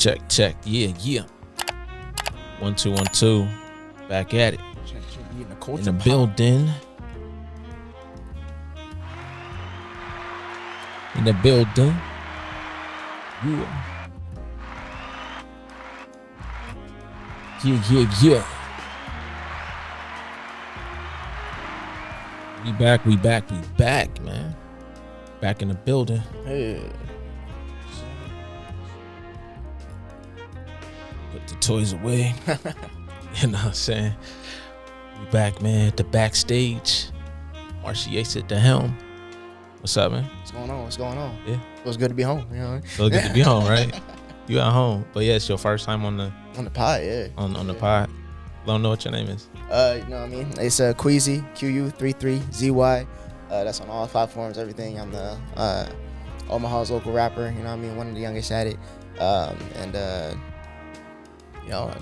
Check. Yeah. 1 2 1 2. Back at it. Check. You in the In the building. In the building. Yeah. We back, man. Back in the building. Hey. Put the toys away. You know what I'm saying? We back, man, at the backstage. Marcey Yates at the helm. What's up, man? What's going on? Yeah. Feels good to be home, you know. Feels good to be home, right? You at home. But yeah, it's your first time on the pod, yeah. On the pod. Don't know what your name is. You know what I mean? It's Queasy, QU33ZY. That's on all platforms, everything. I'm the Omaha's local rapper, you know what I mean? One of the youngest at it. You know,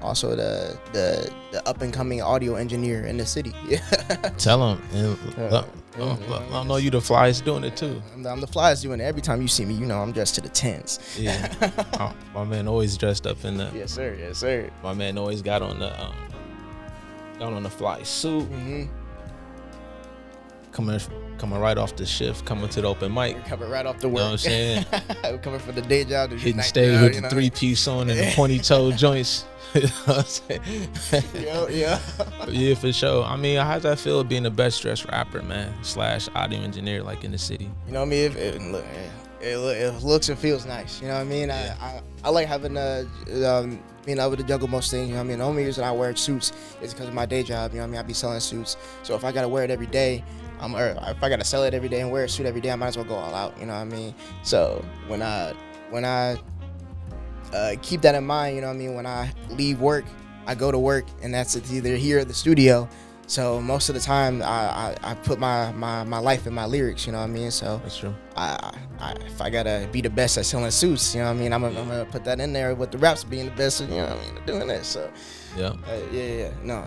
also the up and coming audio engineer in the city. Yeah. Tell him. I know you the flyest doing it too. I'm the flyest doing it. Every time you see me, you know I'm dressed to the tens. Yeah. My man always dressed up in the. Yes, sir. My man always got on the fly suit. Mm-hmm. Coming right off the shift, coming to the open mic. We're coming right off the work. You know what I'm saying? We're coming from the day job to the hitting night stage job, with the 3-piece on and the pointy toe joints. You know what I'm saying? Yeah. Yeah, for sure. I mean, how's that feel being the best dressed rapper, man, / audio engineer, like in the city? You know what I mean? It looks and feels nice. You know what I mean? Yeah. I like having being able to juggle most things. You know what I mean? The only reason I wear suits is because of my day job. You know what I mean? I be selling suits. So if I gotta wear it every day, if I gotta sell it every day and wear a suit every day, I might as well go all out. You know what I mean? So when I keep that in mind, you know what I mean? When I leave work, I go to work, and that's either here or the studio. So most of the time, I put my life in my lyrics. You know what I mean? So that's true. If I gotta be the best at selling suits, you know what I mean? I'm gonna put that in there with the raps being the best. You know what I mean? Doing that. So yeah. No,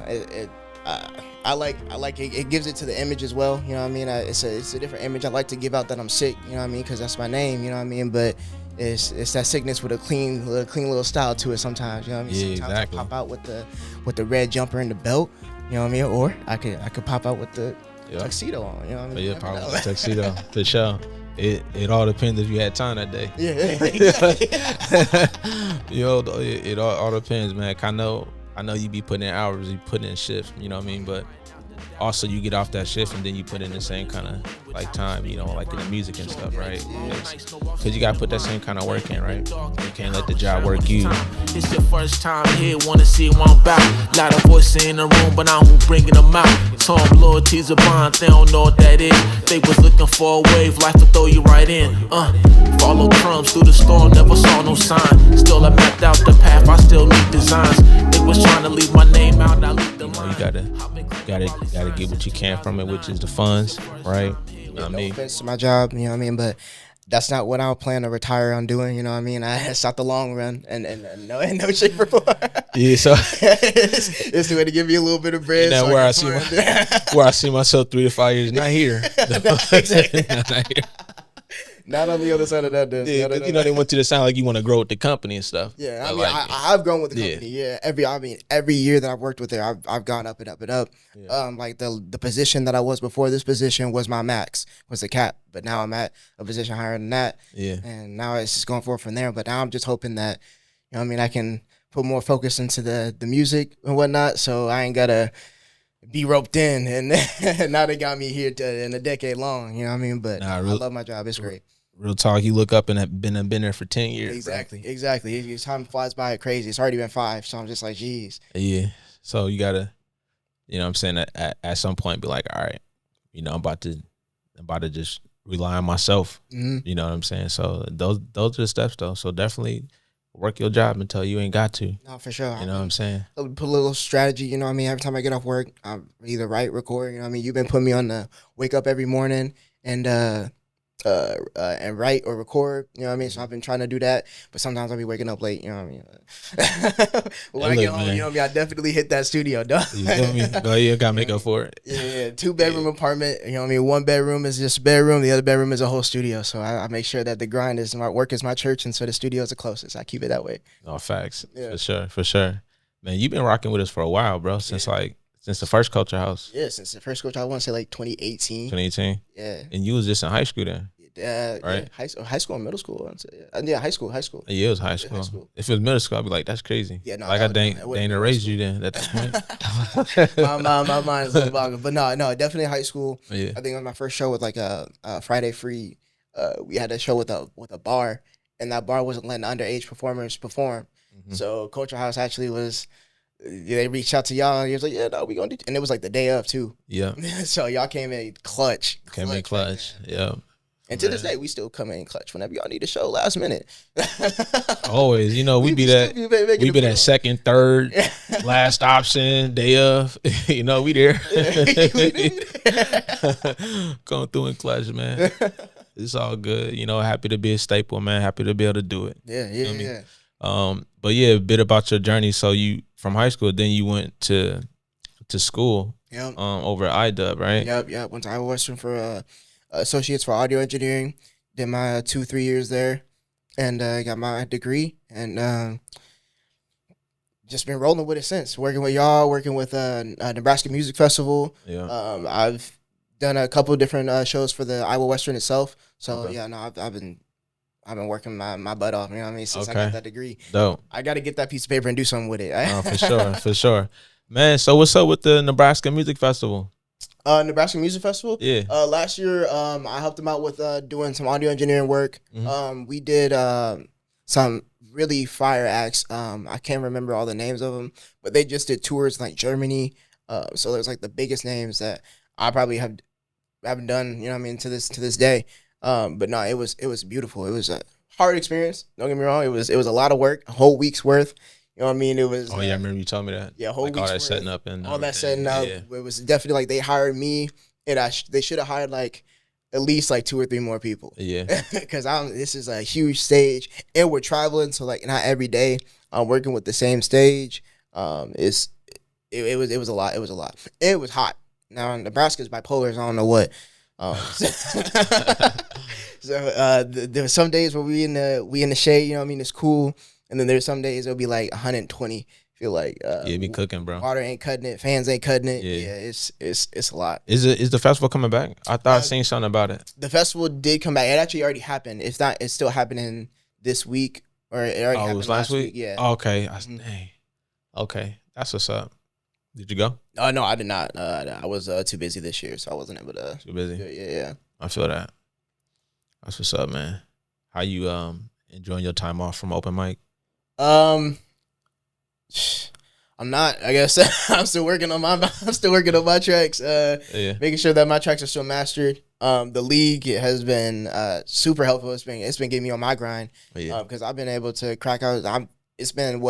I like it. It gives it to the image as well. You know what I mean? It's a different image I like to give out that I'm sick. You know what I mean? Because that's my name. You know what I mean? But it's that sickness with a clean little style to it sometimes. You know what I mean? Yeah, sometimes exactly. I pop out with the red jumper and the belt. You know what I mean? Or I could pop out with the tuxedo on. You know what I mean? Yeah, probably the tuxedo for sure. It all depends if you had time that day. Yeah. You know, it all depends, man. I know you be putting in hours, you put in shifts. You know what I mean? But also you get off that shift and then you put in the same kind of like time, you know, like in the music and stuff, right? Because you gotta put that same kind of work in, right? You can't let the job work you. It's your first time here, wanna see what I'm about. Lot of voices in the room, but I'm who bringing them out. Told them loyalty's a bond, they don't know what that is. They was looking for a wave, life will throw you right in. Follow crumbs through the storm, never saw no sign. Still I mapped out the path, I still need designs. They was trying to leave my name out, I leave the line. You gotta get what you can from it, which is the funds, right? You know what I mean? No offense to my job, you know what I mean, but that's not what I plan to retire on doing. You know what I mean? It's not the long run, and no shape or form. Yeah, so it's the way to give me a little bit of bread. Now So where I see myself 3 to 5 years, not here. Exactly. Not here. Not on the other side of that desk. Yeah, you know they want you to sound like you want to grow with the company and stuff. Yeah, I mean, I've grown with the company. Yeah, every year that I've worked with it, I've gone up and up and up. Yeah. Like the position that I was before this position was my max, was the cap. But now I'm at a position higher than that. Yeah, and now it's just going forward from there. But now I'm just hoping that, you know what I mean, I can put more focus into the music and whatnot, so I ain't gotta be roped in. And now they got me here in a decade long. You know what I mean? But I love my job. It's great. Real talk, you look up and have been there for 10 years. Exactly. Time flies by crazy. It's already been 5, so I'm just like, geez. Yeah. So you gotta, you know what I'm saying, at some point be like, all right, you know, I'm about to just rely on myself. Mm-hmm. You know what I'm saying? So those are the steps though. So definitely work your job until you ain't got to. No, for sure. You know what I'm saying? Put a little strategy, you know what I mean? Every time I get off work, I'm either write, record, you know what I mean? You've been putting me on the wake up every morning and and write or record. You know what I mean? So I've been trying to do that, but sometimes I'll be waking up late. You know what I mean? But when I get home, you know what I mean? I definitely hit that studio, dog. You feel me? But you gotta make up for it. Yeah, 2-bedroom apartment. You know what I mean? 1 bedroom is just a bedroom. The other bedroom is a whole studio. So I make sure that the grind is my work is my church, and so the studio is the closest. I keep it that way. No, facts. Yeah. For sure. Man, you've been rocking with us for a while, bro. Since the first Culxr House. Yeah, since the first Culxr, I want to say like 2018. 2018. Yeah. And you was just in high school then. Right. Yeah, high school and middle school. Yeah, high school. Yeah, it was high school. If it was middle school, I'd be like, that's crazy. Yeah, no, like I didn't raise you then at that point. my mind is a little boggling, but no, definitely high school. Yeah. I think on my first show with like a Friday Free, we had a show with a bar, and that bar wasn't letting underage performers perform. Mm-hmm. So Culxr House actually was. They reached out to y'all, and he was like, "Yeah, no, we gonna do." And it was like the day of too. Yeah. So y'all came in clutch. Yeah. And to this day, we still come in clutch whenever y'all need a show last minute. Always, you know, we be that second, third, last option, day of. You know, we there. Going through in clutch, man. It's all good. You know, happy to be a staple, man. Happy to be able to do it. Yeah. But yeah, a bit about your journey. So you from high school, then you went to school. Yep. Over at IDub, right? Yep. Went to Iowa Western for associates for audio engineering. Did my 2-3 years there, and got my degree, and just been rolling with it since. Working with y'all, working with Nebraska Music Festival. Yeah. I've done a couple different shows for the Iowa Western itself. So yeah, no, I've been working my butt off. You know what I mean? Since I got that degree. Dope. I got to get that piece of paper and do something with it. For sure. Man, so what's up with the Nebraska Music Festival? Nebraska Music Festival. Yeah. Last year, I helped them out with doing some audio engineering work. Mm-hmm. We did some really fire acts. I can't remember all the names of them, but they just did tours in like Germany. So there's like the biggest names that I probably haven't done. You know what I mean? To this day. But no, it was beautiful. It was a hard experience. Don't get me wrong. It was a lot of work, a whole week's worth. You know what I mean? It was. Oh yeah, I remember you telling me that. Yeah, whole like all that setting up and all that setting up. Yeah. It was definitely like they hired me, and they should have hired like at least like 2 or 3 more people. Yeah, because this is a huge stage, and we're traveling, so like not every day I'm working with the same stage. It was a lot. It was a lot. It was hot. Now Nebraska's bipolar. I don't know what. So there were some days where we in the shade, you know what I mean? It's cool. And then there's some days it'll be like 120. Feel like be cooking, bro. Water ain't cutting it, fans ain't cutting it. Yeah, it's a lot. Is the festival coming back? I thought I seen something about it. The festival did come back. It actually already happened. It's not. It's still happening this week, or it already happened it was last week. Yeah. Oh, okay. Dang. Okay, that's what's up. Did you go? No, I did not. I was too busy this year, so I wasn't able to. Too busy. Yeah. I feel that. That's what's up, man. How you enjoying your time off from open mic? I'm not. I guess I'm still working on my tracks. Making sure that my tracks are still mastered. The league has been super helpful. It's been getting me on my grind. Because I've been able to crack out. It's been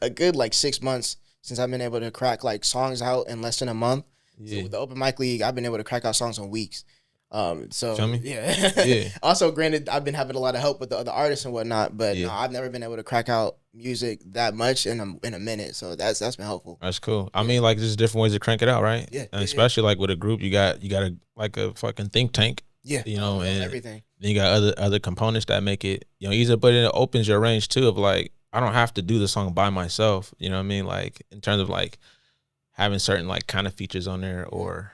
a good like 6 months since I've been able to crack like songs out in less than a month. Yeah. So with the open mic league, I've been able to crack out songs in weeks. Yeah. Also, granted, I've been having a lot of help with the other artists and whatnot, but no, I've never been able to crack out music that much in a minute. So that's been helpful. That's cool. I mean, like, there's different ways to crank it out, right? Yeah. And especially like with a group, you got a fucking think tank. Yeah. You know, and everything. Then you got other components that make it easier, but it opens your range too of like, I don't have to do the song by myself. You know what I mean? Like in terms of like having certain like kind of features on there, or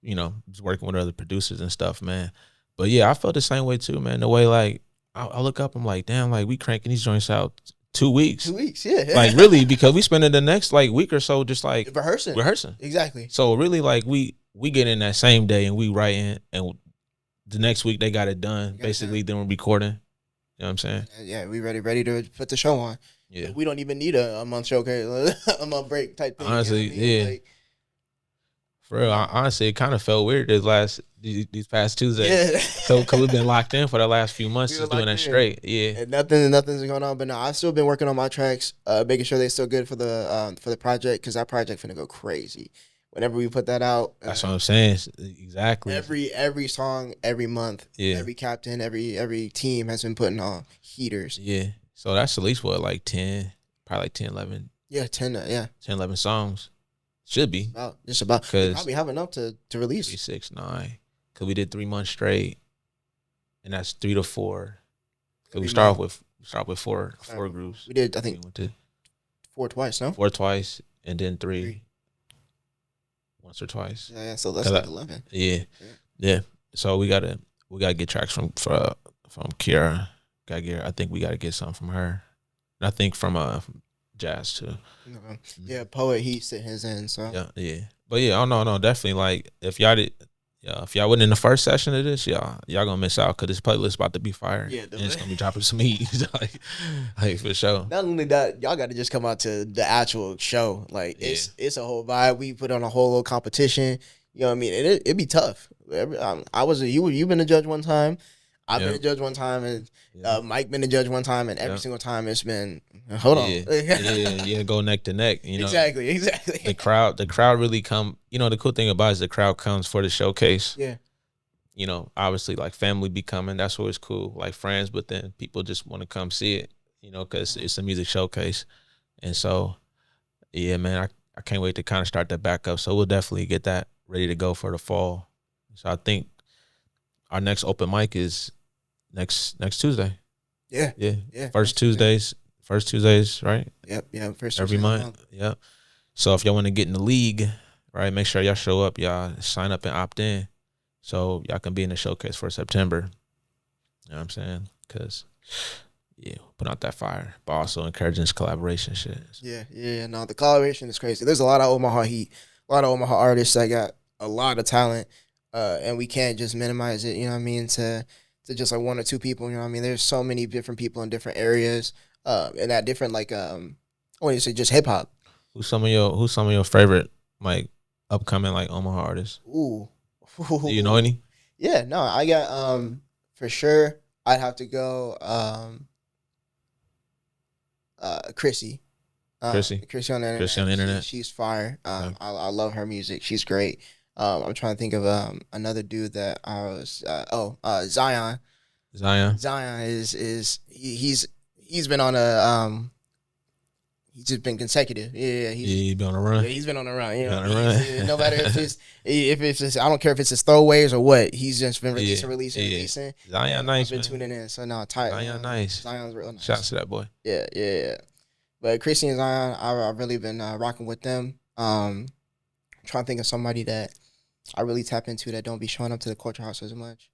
just working with other producers and stuff, man. But yeah, I felt the same way too, man. The way like I look up, I'm like, damn, like we cranking these joints out 2 weeks. 2 weeks, yeah. Like really, because we spending the next like week or so just like rehearsing. Exactly. So really, like we get in that same day and we writing, and the next week they got it done. Basically, then we're recording. You know what I'm saying? Yeah, we ready to put the show on. Yeah, we don't even need a month showcase, a month break type thing. Honestly, yeah. Like, for real, honestly, it kind of felt weird these past Tuesdays. Yeah. So, cause we've been locked in for the last few months, just doing that straight. Yeah, and nothing's going on. But no, I've still been working on my tracks, making sure they're still good for the project, because that project finna go crazy. whenever we put that out. That's what I'm saying. Exactly. Every song, every month, every captain, every team has been putting on heaters. Yeah. So that's at least what, like 10, probably like 10, 11. Yeah, 10, 11 songs. Should be. Just about. Because probably have enough to release. 3, 6, 9. Because we did 3 months straight. And that's 3 to 4. Because we start with four groups. We did, I think, 4 twice, no? 4 twice, and then 3. Once or twice. Yeah, so that's like 11. Yeah. So we gotta get tracks from Kiara. I think we gotta get something from her. And I think from Jazz too. Okay. Yeah, Poet, he's sitting his in, so. Yeah. But yeah, no, definitely. Like if y'all wasn't in the first session of this, y'all gonna miss out because this playlist about to be fire. Yeah, and it's gonna be dropping some heat, like for sure. Not only that, y'all got to just come out to the actual show. Like it's a whole vibe. We put on a whole little competition. You know what I mean? It'd be tough. You've been a judge one time. I've been a judge one time, and Mike been a judge one time, and every single time it's been hold on. Go neck to neck. You know exactly. The crowd really come. You know the cool thing about it is the crowd comes for the showcase. Yeah. You know, obviously like family be coming. That's always cool. Like friends, but then people just want to come see it. You know, because it's a music showcase, and so yeah, man, I can't wait to kind of start that back up. So we'll definitely get that ready to go for the fall. So I think our next open mic is next Tuesday. Yeah. First Tuesdays, right? Yep. First every month. Yep. So if y'all want to get in the league, right, make sure y'all show up. Y'all sign up and opt in, so y'all can be in the showcase for September. You know what I'm saying? Because put out that fire, but also encouraging this collaboration shit. Yeah. No, the collaboration is crazy. There's a lot of Omaha heat, a lot of Omaha artists that got a lot of talent, and we can't just minimize it. You know what I mean? To just like 1 or 2 people. You know what I mean? There's so many different people in different areas, and at different like I want to say just hip hop. Who's some of your favorite like upcoming like Omaha artists? Ooh. Do you know any? Yeah, no, I got for sure. I'd have to go Chrissy. Chrissy on the internet. She's fire. I love her music. She's great. I'm trying to think of another dude that I was Zion. Zion is he's been on a he's just been consecutive. He's been on a run. Yeah, he's been on a run. You know, no matter if it's I don't care if it's his throwaways or what. He's just been releasing. Zion nice. I've been tuning in. So no, tight. Zion nice. Zion's real nice. Shouts to that boy. Yeah. But Chrissy and Zion, I've really been rocking with them. Trying to think of somebody that I really tap into that don't be showing up to the Culxr House as much.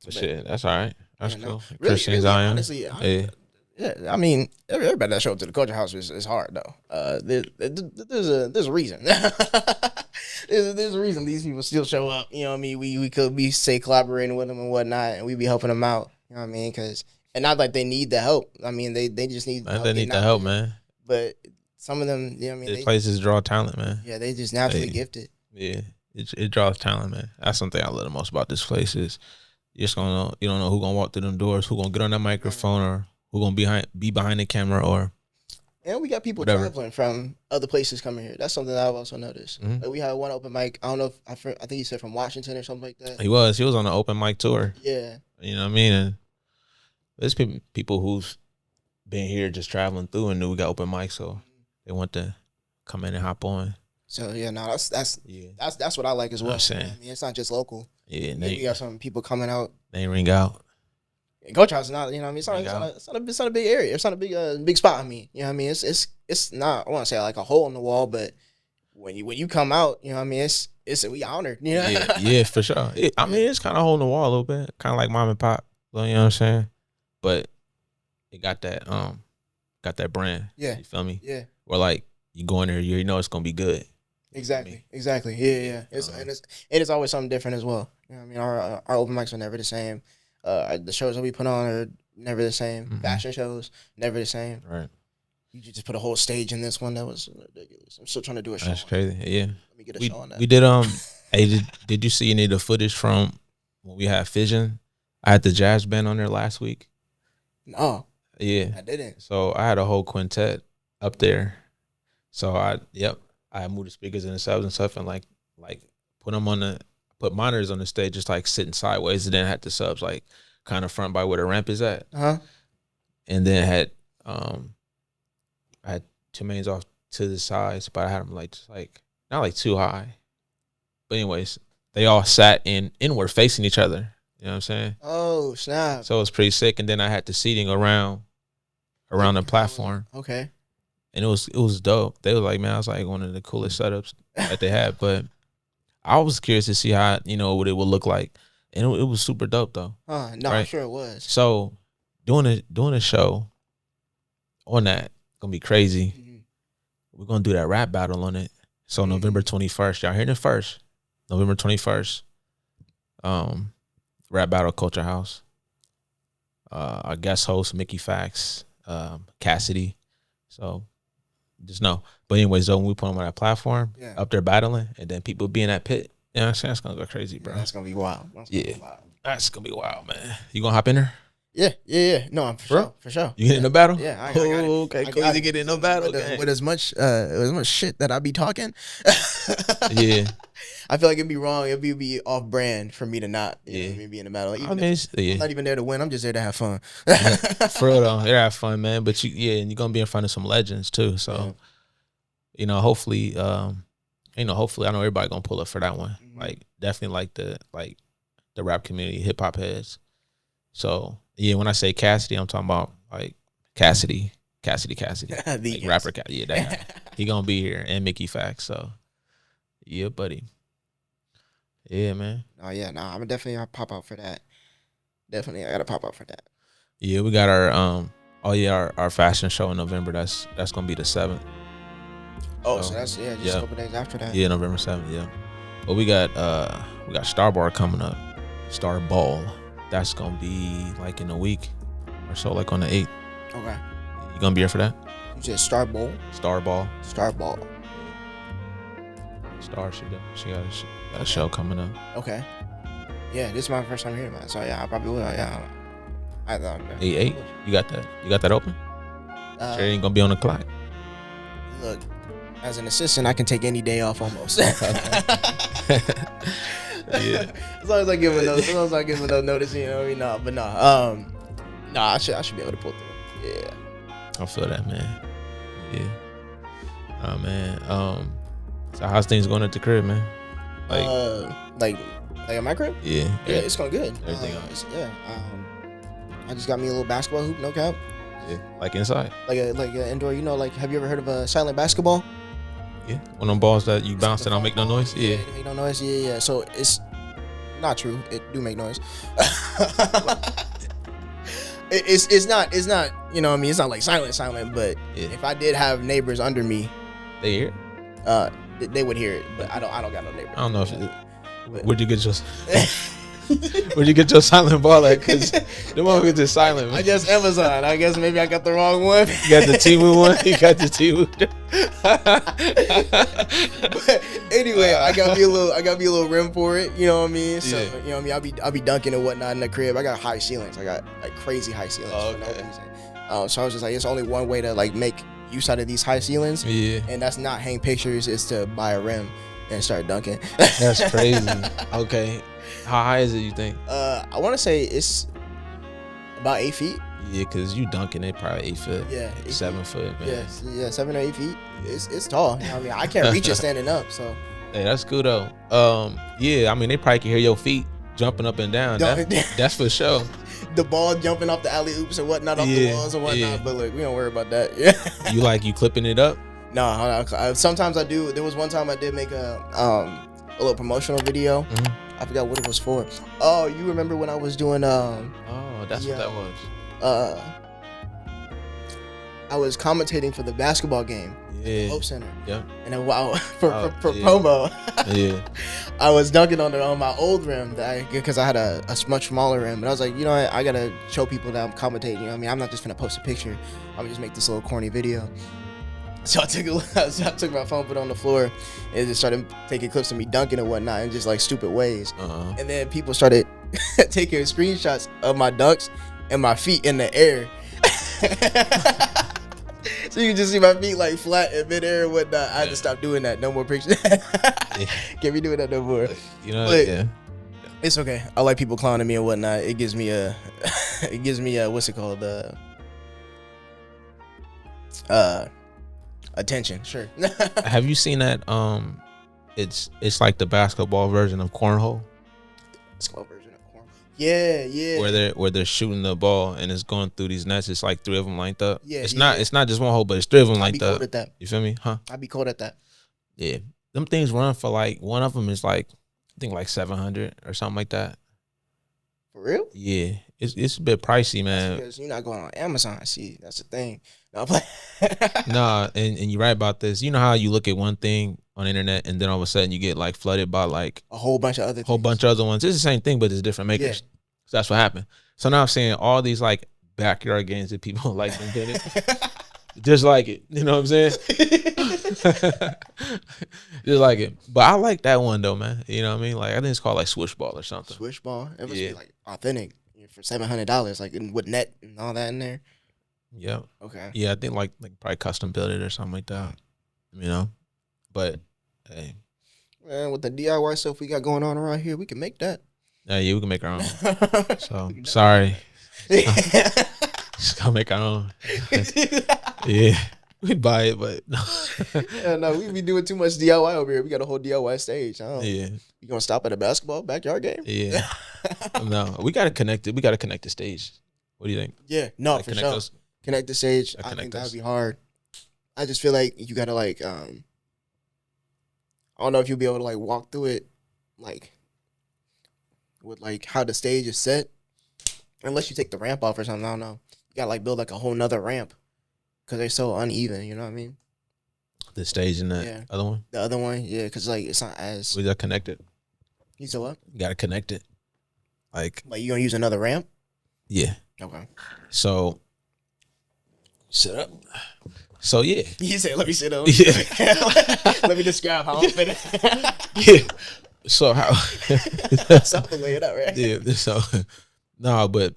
Shit, that's all right. That's cool. Really, Christian Zion. Honestly, I mean, everybody that show up to the Culxr House is hard though. There's a reason. there's a reason these people still show up. You know what I mean? We could be collaborating with them and whatnot, and we be helping them out. You know what I mean? And not like they need the help. I mean, they just need. They need the help, man. But some of them, you know what I mean? These places draw talent, man. Yeah, they just naturally gifted. Yeah, it draws talent, man. That's something I love the most about this place is you don't know who gonna walk through them doors, who gonna get on that microphone, or who gonna be behind the camera, or. And we got people traveling from other places coming here. That's something that I've also noticed. Mm-hmm. Like we had one open mic. I don't know if I think he said from Washington or something like that. He was on an open mic tour. Yeah. You know what I mean? And there's people who's been here just traveling through and knew we got open mic, so they want to come in and hop on. So yeah, no, that's what I like as well. I mean, it's not just local. Yeah, you got some people coming out. They ring out. Culxr House is not, you know what I mean? It's not a big area. It's not a big spot. I mean, you know what I mean? It's not, I want to say like a hole in the wall, but when you come out, you know what I mean? We honored, you know? Yeah, for sure. I mean, it's kind of hole in the wall a little bit, kind of like mom and pop. You know what I'm saying? But it got that brand. Yeah. You feel me? Yeah. Or like you go in there, you know it's gonna be good. Exactly. Yeah. It's always something different as well. You know what I mean? Our open mics are never the same. The shows that we put on are never the same. Mm-hmm. Fashion shows, never the same. Right. You just put a whole stage in this one. That was ridiculous. I'm still trying to do a show. That's crazy. Yeah. Let me get a show on that. We did hey, did you see any of the footage from when we had Fission? I had the jazz band on there last week. No. Yeah. I didn't. So I had a whole quintet up there. So I moved the speakers and the subs and stuff, and like put monitors on the stage, just like sitting sideways, and then had the subs like kind of front by where the ramp is at. And then I had two mains off to the sides, but I had them like just like not like too high. But anyways, they all sat inward facing each other. You know what I'm saying? Oh, snap. So it was pretty sick. And then I had the seating around the platform. Okay. And it was dope. They were like, man, I was like one of the coolest setups that they had. But I was curious to see how, what it would look like. And it was super dope though. No, right? I'm sure it was. So doing a show on that, gonna be crazy. Mm-hmm. We're gonna do that rap battle on it. So November 21st, y'all hearing it first. November 21st. Rap battle, Culxr House. Our guest host, Mickey Fax, Cassidy. So just know. But anyways, though, when we put them on that platform, up there battling, and then people be in that pit, you know what I'm saying? That's gonna go crazy, bro. Yeah, that's gonna be wild. That's gonna be wild, man. You gonna hop in there? Yeah. No, I'm for sure. You get in the battle? Yeah, I got it. Okay, cool. You get in the battle with as much shit that I be talking. Yeah. I feel like it'd be wrong. It'd be off brand for me to not be in the battle. Like, I'm not even there to win. I'm just there to have fun. For real though, there have fun, man. But and you're gonna be in front of some legends too. So, hopefully, hopefully, I know everybody gonna pull up for that one. Mm-hmm. Like definitely like the rap community, hip hop heads. So when I say Cassidy, I'm talking about like Cassidy, like rapper Cassidy. Yeah, that guy. He gonna be here, and Mickey Fax. So yeah, buddy. Yeah, man. Oh yeah, I'm definitely gonna pop out for that. Definitely, I gotta pop out for that. Yeah, we got our our fashion show in November. That's gonna be the 7th. Oh, so that's just a couple days after that. Yeah, November 7th. Yeah, but we got Stxr Ball coming up. Stxr Ball. That's gonna be like in a week or so, like on the 8th. Okay. You gonna be here for that? You said Stxr Ball. Stxr Ball. Stxr Ball. She got a show coming up. Okay. Yeah, this is my first time hearing about it, so yeah, I probably will. Yeah. I thought. 8. You got that? You got that open? Sure, ain't gonna be on the clock. Look, as an assistant, I can take any day off almost. Yeah. As long as I give a notice, you know what I mean? No, but I should be able to pull through. Yeah. I feel that, man. Yeah. Oh man. So how's things going at the crib, man? Like at my crib? Yeah. Yeah, it's going good. Everything I just got me a little basketball hoop, no cap. Yeah. Like inside. Like a indoor, have you ever heard of a silent basketball? Yeah. One of them balls that you bounce and don't make no noise? Yeah. It make no noise, yeah. So it's not true. It do make noise. It's not, you know what I mean? It's not like silent, but if I did have neighbors under me, they hear it? They would hear it, but I don't got no neighbors. I don't know where'd you get your silent ball at? Because the motherfuckers just silent, man. I guess Amazon. I guess maybe I got the wrong one. You got the Temu one? You got the Temu. But anyway, I got me a little rim for it. You know what I mean? So you know what I mean. I'll be dunking and whatnot in the crib. I got high ceilings. I got like crazy high ceilings. Oh, okay. So I was just like, it's only one way to like make use out of these high ceilings. Yeah. And that's not hang pictures. It's to buy a rim and start dunking. That's crazy. Okay. How high is it, you think? I want to say it's about 8 feet. Yeah, because you dunking it probably 8 foot. Yeah. 7 foot, man. Yeah, 7 or 8 feet. It's tall. I mean, I can't reach it standing up, so. Hey, that's cool, though. Yeah, I mean, they probably can hear your feet jumping up and down. That's for sure. The ball jumping off the alley oops and whatnot, off the walls and whatnot, but look, we don't worry about that. Yeah. You clipping it up? No, sometimes I do. There was one time I did make a little promotional video. Mm-hmm. I forgot what it was for. Oh, you remember when I was doing oh, that's what that was. I was commentating for the basketball game at the Hope Center. Yeah. And then for promo, I was dunking on my old rim because I had a much smaller rim. And I was like, you know what? I gotta show people that I'm commentating. You know what I mean? I'm not just gonna post a picture. I'm gonna just make this little corny video. So I took my phone, put it on the floor, and just started taking clips of me dunking and whatnot in just like stupid ways. Uh-huh. And then people started taking screenshots of my dunks and my feet in the air. So you can just see my feet like flat in midair and whatnot. I had to stop doing that. No more pictures. Can't be doing that no more. You know, But yeah. it's okay. I like people clowning me and whatnot. It gives me what's it called? Attention. Sure. Have you seen that? It's like the basketball version of cornhole. Basketball version of corn. Yeah. Where they're shooting the ball and it's going through these nets. It's like 3 of them lined up. Yeah, it's yeah. not just one hole, but it's 3 of them I'd be lined cold up. at that. You feel me? Huh? I'd be cold at that. Yeah. Them things run for like, one of them is like, I think like 700 or something like that. For real? Yeah. It's a bit pricey, man. Because you're not going on Amazon. See, that's the thing. No, I'm playing. Nah, and you're right about this. You know how you look at one thing on the internet and then all of a sudden you get like flooded by like A whole bunch of other ones. It's the same thing, but it's different makers. Yeah. So that's what happened. So now I'm saying all these like backyard games that people like invented, just like it. You know what I'm saying? Just like it. But I like that one though, man. You know what I mean? Like I think it's called like Swish Ball or something. Swish ball. It must Yeah. be like authentic for $700, like with net and all that in there. Yeah. Okay. Yeah, I think like probably custom build it or something like that. You know? But hey. Man, with the DIY stuff we got going on around here, we can make that. Yeah, we can make our own. So sorry. Just gonna make our own. Yeah. We'd buy it, but no. Yeah, no, we be doing too much DIY over here. We got a whole DIY stage. Yeah. You gonna stop at a basketball backyard game? Yeah. No, we gotta connect it. We gotta connect the stage. What do you think? Yeah, no, Like, for connect sure. those? Connect the stage. I Connect think that us. would be hard. I just feel like you gotta like I don't know if you'll be able to like walk through it like with like how the stage is set. Unless you take the ramp off or something. I don't know. You gotta like build like a whole nother ramp. Cause they're so uneven, you know what I mean? The stage and the Yeah. other one? The other one, yeah, cause like it's not as We gotta connect it. you said what? You gotta connect it. Like, Like you gonna use another ramp? yeah. Okay. So sit up. So yeah. You said let me sit up. Yeah. Let me describe how I'm fitting. Yeah. So how Something lay it out, right? yeah, so no, but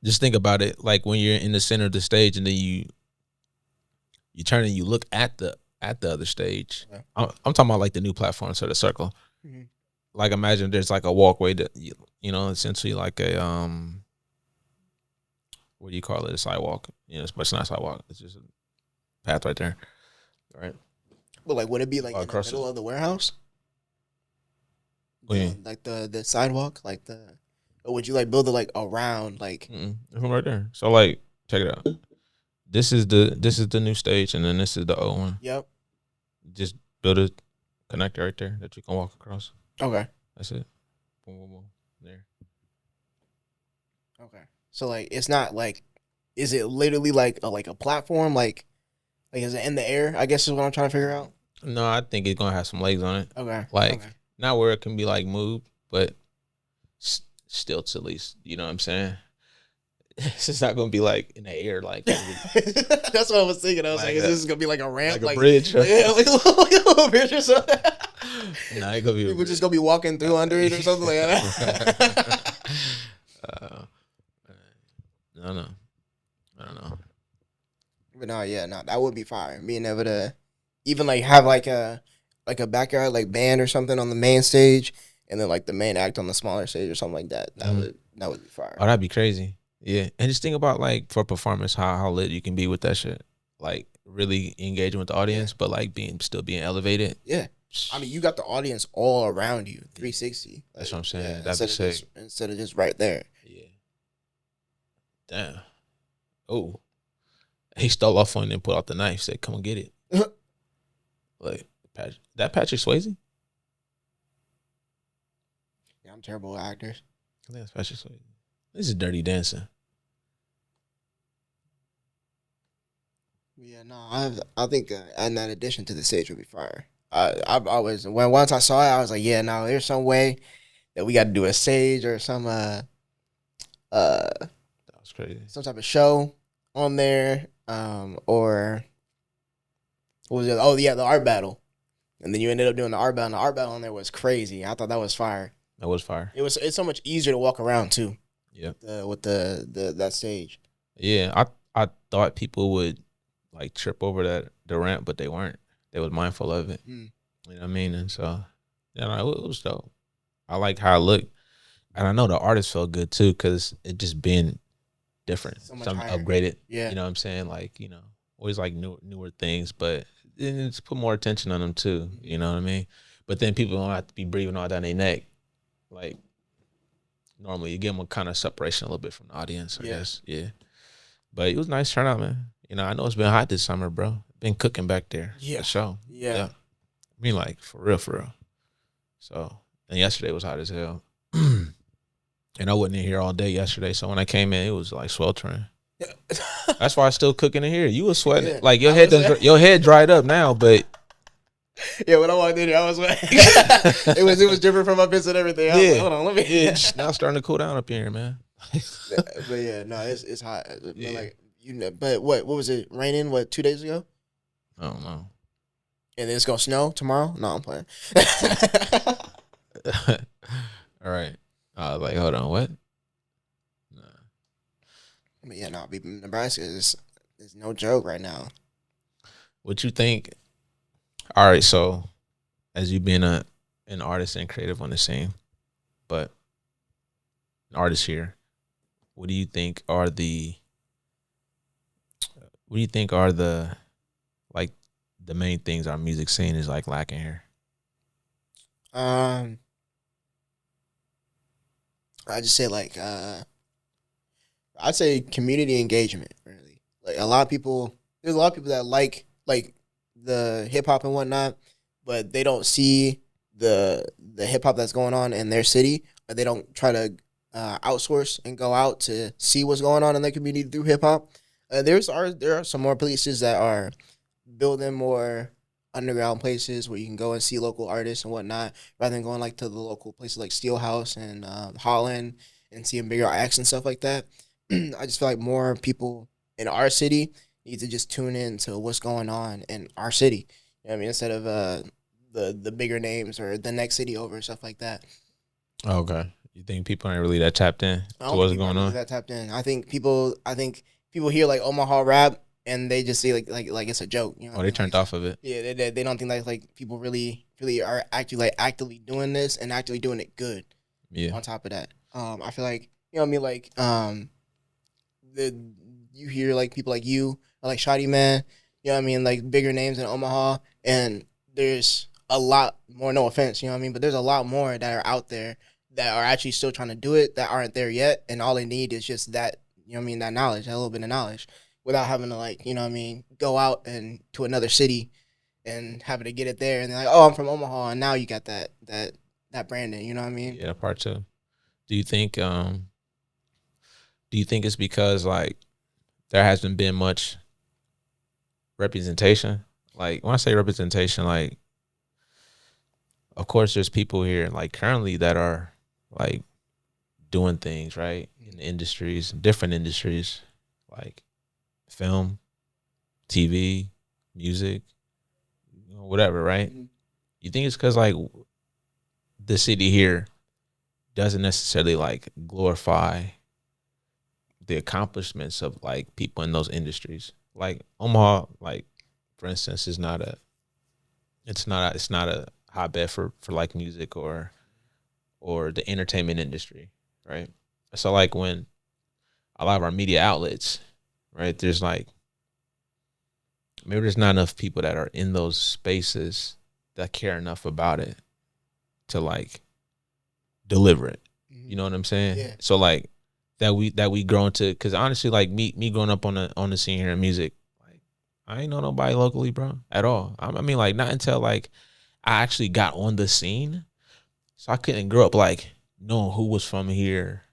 just think about it. Like when you're in the center of the stage and then you turn and you look at the other stage. Okay. I'm talking about like the new platform, so the circle. Mhm. Like imagine there's like a walkway that you know, essentially like a what do you call it? A sidewalk. You know, it's not a sidewalk. It's just a path right there. Right. But like would it be like in the Across middle of the warehouse? What do you mean? Like the sidewalk? Like or would you like build it like around like From right there. So like check it out. This is the new stage and then this is the old one. Yep. Just build a connector right there that you can walk across. Okay. That's it. Boom, boom, boom. There. Okay. So like it's not like is it literally like a platform like is it in the air? I guess is what I'm trying to figure out. No, I think it's gonna have some legs on it. Okay. Like okay. not where it can be like moved, but stilts at least. You know what I'm saying? It's just not gonna be like in the air, like That's what I was thinking. I was like, is this gonna be like a ramp, like a bridge? Yeah, like a little bridge or something. Nah, it gonna be. People just gonna be walking through under it or something like that. I don't know. But no, yeah, no, that would be fire. Being able to even like have like a backyard like band or something on the main stage, and then like the main act on the smaller stage or something like that. That would be fire. Oh, that'd be crazy. Yeah, and just think about like for performance, how lit you can be with that shit. Like really engaging with the audience, but like still being elevated. Yeah, I mean, you got the audience all around you, 360. That's what I'm saying. Yeah, That'd be sick. Instead of just right there. Yeah. Damn. Oh. He stole off on it and pulled out the knife. Said, "Come and get it." Like Patrick Swayze. Yeah, I'm terrible with actors. I think that's Patrick Swayze. This is Dirty Dancing. Yeah, no, I think adding that addition to the stage would be fire. I was once I saw it, I was like, yeah, no, there's some way that we got to do a stage or some That was crazy. some type of show on there, or what was it? Oh yeah, the art battle, and then you ended up doing the art battle. And the art battle on there was crazy. I thought that was fire. That was fire. It's so much easier to walk around too. Yeah. With the that stage. Yeah, I thought people would like trip over the ramp, but they weren't. They was mindful of it. You know what I mean? And so, it was dope. I like how it looked, and I know the artist felt good too because it just been different, something upgraded. Yeah, you know what I'm saying? Like always like newer things, but it's put more attention on them too. You know what I mean? But then people don't have to be breathing all down their neck, like normally. You give them a kind of separation a little bit from the audience, I guess. Yeah. But it was a nice turnout, man. I know it's been hot this summer, bro. Been cooking back there. Yeah. For sure. Yeah. I mean, like, for real. So, and yesterday was hot as hell. And I wasn't in here all day yesterday, so when I came in, it was like sweltering. Yeah. That's why I still cooking in here. You was sweating. Yeah. Like, your head dried up now, but... Yeah, when I walked in here, I was sweating. it was different from my bits and everything. I was like, hold on, let me... Yeah, now it's starting to cool down up here, man. But yeah, no, it's hot. Yeah. But what was it? Raining 2 days ago? I don't know. And then it's gonna snow tomorrow? No, I'm playing. All right. I was like, hold on, what? Nah. But yeah, Nebraska is no joke right now. What you think? All right, so as you being an artist and creative on the scene, but an artist here, what do you think are the like the main things our music scene is like lacking here? I just say I'd say community engagement, really. Like there's a lot of people that like the hip hop and whatnot, but they don't see the hip hop that's going on in their city, or they don't try to outsource and go out to see what's going on in their community through hip hop. There are some more places that are building more underground places where you can go and see local artists and whatnot, rather than going like to the local places like Culxr House and Holland and seeing bigger acts and stuff like that. I just feel like more people in our city need to just tune in to what's going on in our city. You know what I mean? Instead of the bigger names or the next city over and stuff like that. Okay. You think people ain't really that tapped in to what's going on? That tapped in. I think people hear like Omaha rap and they just see like it's a joke. You know they turned off of it. Yeah, they don't think like people really are actually actively doing this and actually doing it good. Yeah. On top of that, I feel like you hear like people like you or like Shotty Man, you know what I mean, like bigger names in Omaha, and there's a lot more. No offense, you know what I mean, but there's a lot more that are out there that are actually still trying to do it that aren't there yet, and all they need is just that, you know what I mean, that knowledge, that little bit of knowledge, without having to like, you know what I mean, go out and to another city and having to get it there, and they're like, oh, I'm from Omaha, and now you got that branding, you know what I mean? Yeah, part two. Do you think it's because like there hasn't been much representation? Like when I say representation, like of course there's people here like currently that are like doing things right in the industries, different industries, like film, TV, music, whatever, right? Mm-hmm. You think it's because like the city here doesn't necessarily like glorify the accomplishments of like people in those industries? Like Omaha, like for instance, is not a hotbed for like music or the entertainment industry, right? So like when a lot of our media outlets, right, there's like maybe there's not enough people that are in those spaces that care enough about it to like deliver it. Mm-hmm. You know what I'm saying? Yeah. So like that we grow into, because honestly, like me growing up on the scene here in music, like I ain't know nobody locally, bro, at all. I mean, like not until like I actually got on the scene, so I couldn't grow up like knowing who was from here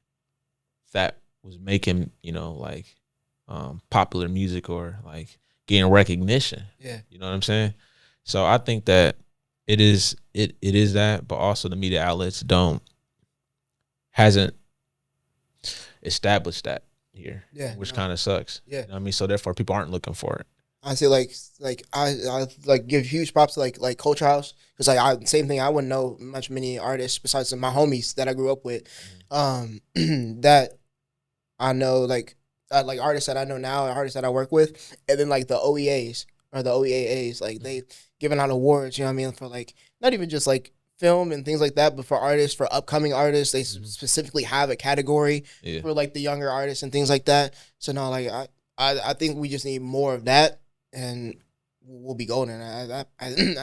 that was making, like popular music or like getting recognition. Yeah, you know what I'm saying? So I think that it is that, but also the media outlets hasn't established that here. Yeah, which kind of sucks. Yeah, you know what I mean, so therefore people aren't looking for it. I say like I like give huge props to like Culxr House, because like same thing, I wouldn't know many artists besides my homies that I grew up with, that I know like like artists that I know now and artists that I work with, and then like the OEAs or the OEAAs, like they giving out awards, you know what I mean, for like not even just like film and things like that, but for artists, for upcoming artists, they specifically have a category for like the younger artists and things like that. So no, like I think we just need more of that, and we'll be golden at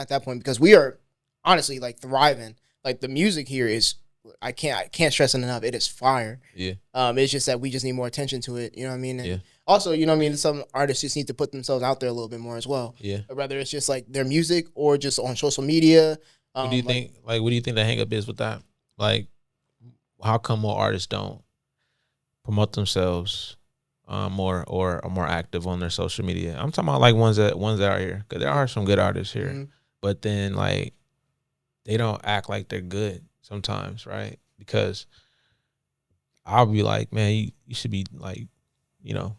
that point, because we are honestly like thriving. Like the music here is, I can't stress it enough. It is fire. Yeah. It's just that we just need more attention to it. You know what I mean? And yeah. Also, you know what I mean? Some artists just need to put themselves out there a little bit more as well. Yeah. Whether it's just like their music or just on social media. What do you think? Like, what do you think the hang up is with that? Like, how come more artists don't promote themselves more or are more active on their social media? I'm talking about like ones that are here, because there are some good artists here, but then like they don't act like they're good sometimes, right? Because I'll be like, man, you should be like, you know,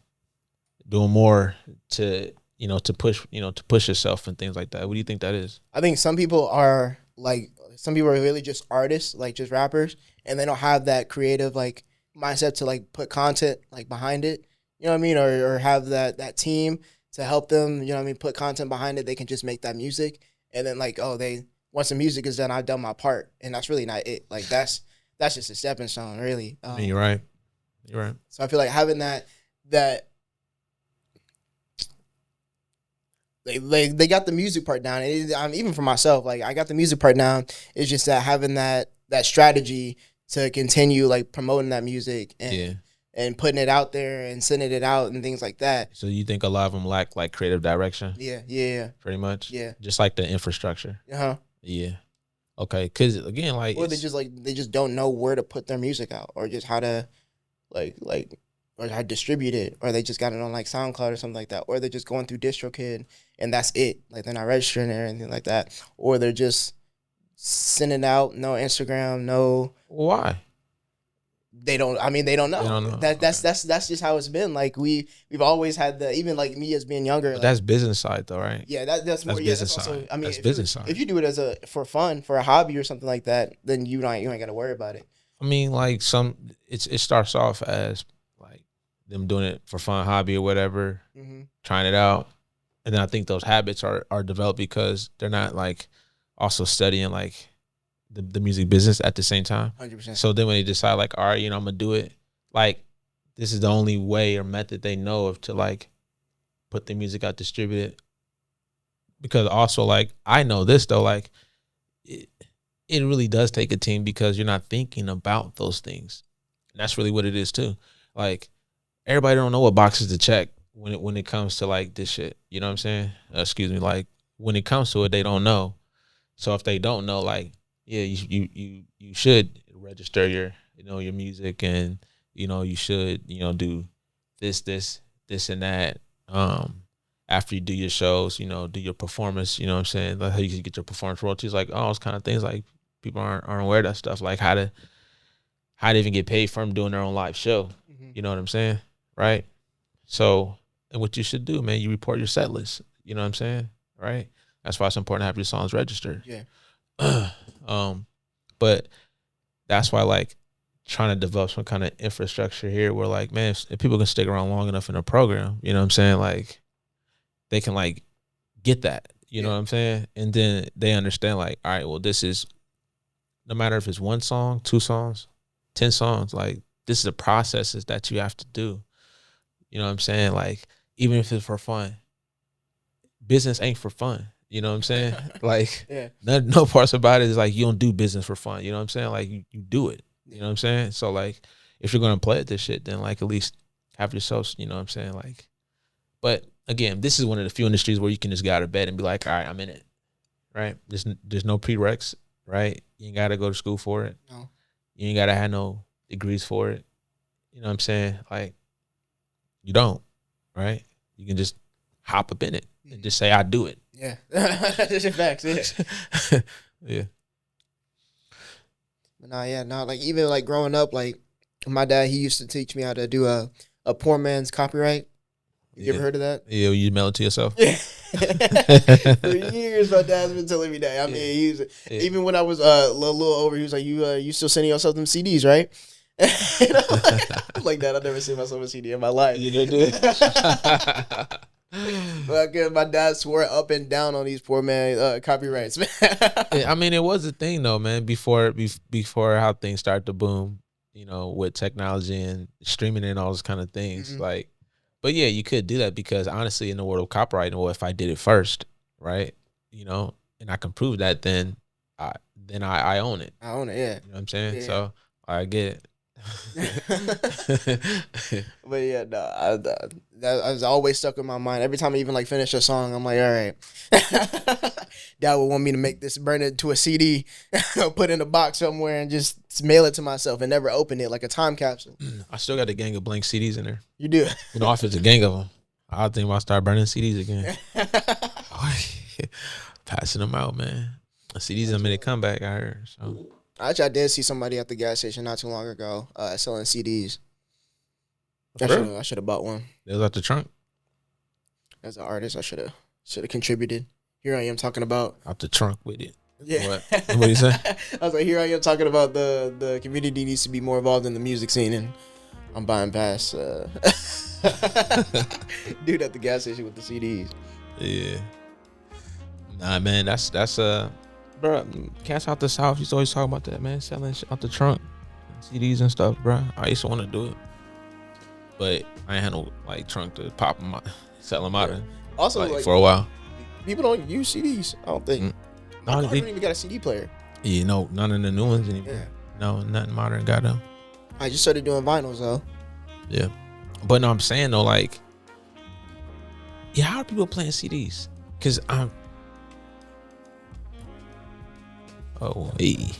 doing more to, you know, to push yourself and things like that. What do you think that is? I think some people are really just artists, like just rappers, and they don't have that creative like mindset to like put content like behind it. You know what I mean? Or have that team to help them, you know what I mean, put content behind it. They can just make that music, and then like, once the music is done, I've done my part, and that's really not it. Like that's just a stepping stone, really. You're right. So I feel like having that they got the music part down. Even for myself, like I got the music part down. It's just that having that strategy to continue like promoting that music and putting it out there and sending it out and things like that. So you think a lot of them lack like creative direction? Yeah. Pretty much. Yeah. Just like the infrastructure. Yeah. Okay. Because again, like, or they just don't know where to put their music out, or just how to or how to distribute it, or they just got it on like SoundCloud or something like that, or they're just going through DistroKid and that's it. Like they're not registering or anything like that, or they're just sending out, no Instagram, no. Why? They don't. I mean, they don't know. They don't know. That's just how it's been. Like we've always had even like me as being younger. But that's business side though, right? Yeah, that's more. Yeah, business that's also, side. I mean, that's business side. If you do it for fun, for a hobby or something like that, then you ain't got to worry about it. I mean, like it starts off as like them doing it for fun, hobby or whatever, trying it out, and then I think those habits are developed because they're not like also studying like the music business at the same time. 100%. So then when they decide like, all right, you know, I'm gonna do it, like this is the only way or method they know of to like put the music out, distribute it. Because also like I know this though, like it really does take a team, because you're not thinking about those things. And that's really what it is too. Like everybody don't know what boxes to check when it comes to like this shit. You know what I'm saying? Excuse me. Like when it comes to it, they don't know. So if they don't know, like, yeah, you should register your music, and you should do this and that. After you do your shows, do your performance. You know what I'm saying? Like how you can get your performance royalties, like all those kind of things. Like people aren't aware of that stuff. Like how to even get paid from doing their own live show. You know what I'm saying? Right? So, and what you should do, man, you report your set list. You know what I'm saying? Right? That's why it's important to have your songs registered. Yeah. But that's why like trying to develop some kind of infrastructure here where like, man, if people can stick around long enough in a program, you know what I'm saying? Like they can like get that, you know what I'm saying? And then they understand like, all right, well, this is, no matter if it's 1 song, 2 songs, 10 songs, like this is the processes that you have to do. You know what I'm saying? Like, even if it's for fun, business ain't for fun. You know what I'm saying? Like, no parts about it is like you don't do business for fun. You know what I'm saying? Like, you do it. You know what I'm saying? So, like, if you're going to play at this shit, then, like, at least have yourself, you know what I'm saying? Like, but, again, this is one of the few industries where you can just go out of bed and be like, all right, I'm in it, right? There's no prereqs, right? You ain't got to go to school for it. No. You ain't got to have no degrees for it. You know what I'm saying? Like, you don't, right? You can just hop up in it and just say, I do it. Yeah. That's your facts, yeah. Yeah. But like even like growing up, like my dad, he used to teach me how to do a poor man's copyright. You ever heard of that? Yeah, you mail it to yourself? Yeah. For years, my dad's been telling me that. I mean, even when I was a little over, he was like, you still sending yourself them CDs, right? You know, like that. I've never seen myself a CD in my life. You did. But my dad swore up and down on these poor man copyrights, man. I mean, it was a thing though, man. Before how things started to boom, you know, with technology and streaming and all those kind of things. Mm-hmm. Like, but yeah, you could do that because honestly, in the world of copyright, well, if I did it first, right, you know, and I can prove that, then I own it. I own it, yeah. You know what I'm saying? Yeah. So I get it. But yeah, no, that was always stuck in my mind. Every time I even like finish a song, I'm like, all right. Dad would want me to make this, burn it to a CD, put it in a box somewhere, and just mail it to myself and never open it like a time capsule. I still got a gang of blank CDs in there. You do? You know, if it's a gang of them, I think I'll start burning CDs again. Passing them out, man. CDs have made a comeback, I heard. So. Actually, I did see somebody at the gas station not too long ago selling CDs. I should have bought one. It was out the trunk? As an artist, I should have contributed. Here I am talking about out the trunk with it. Yeah. What do you say? I was like, here I am talking about the community needs to be more involved in the music scene, and I'm buying past dude at the gas station with the CDs. Yeah. Nah, man, that's bro. Cats out the South used to always talk about that, man, selling shit out the trunk, CDs and stuff, bro. I used to want to do it, but I ain't had no like trunk to pop them out, sell them out. Also, like, for a while, people don't use CDs. I don't think. My car don't even got a CD player. Yeah, no, none of the new ones anymore. Yeah. No, nothing modern got them. I just started doing vinyls though. Yeah, but no, I'm saying though, like, yeah, how are people playing CDs? Cause I'm. Oh, hey.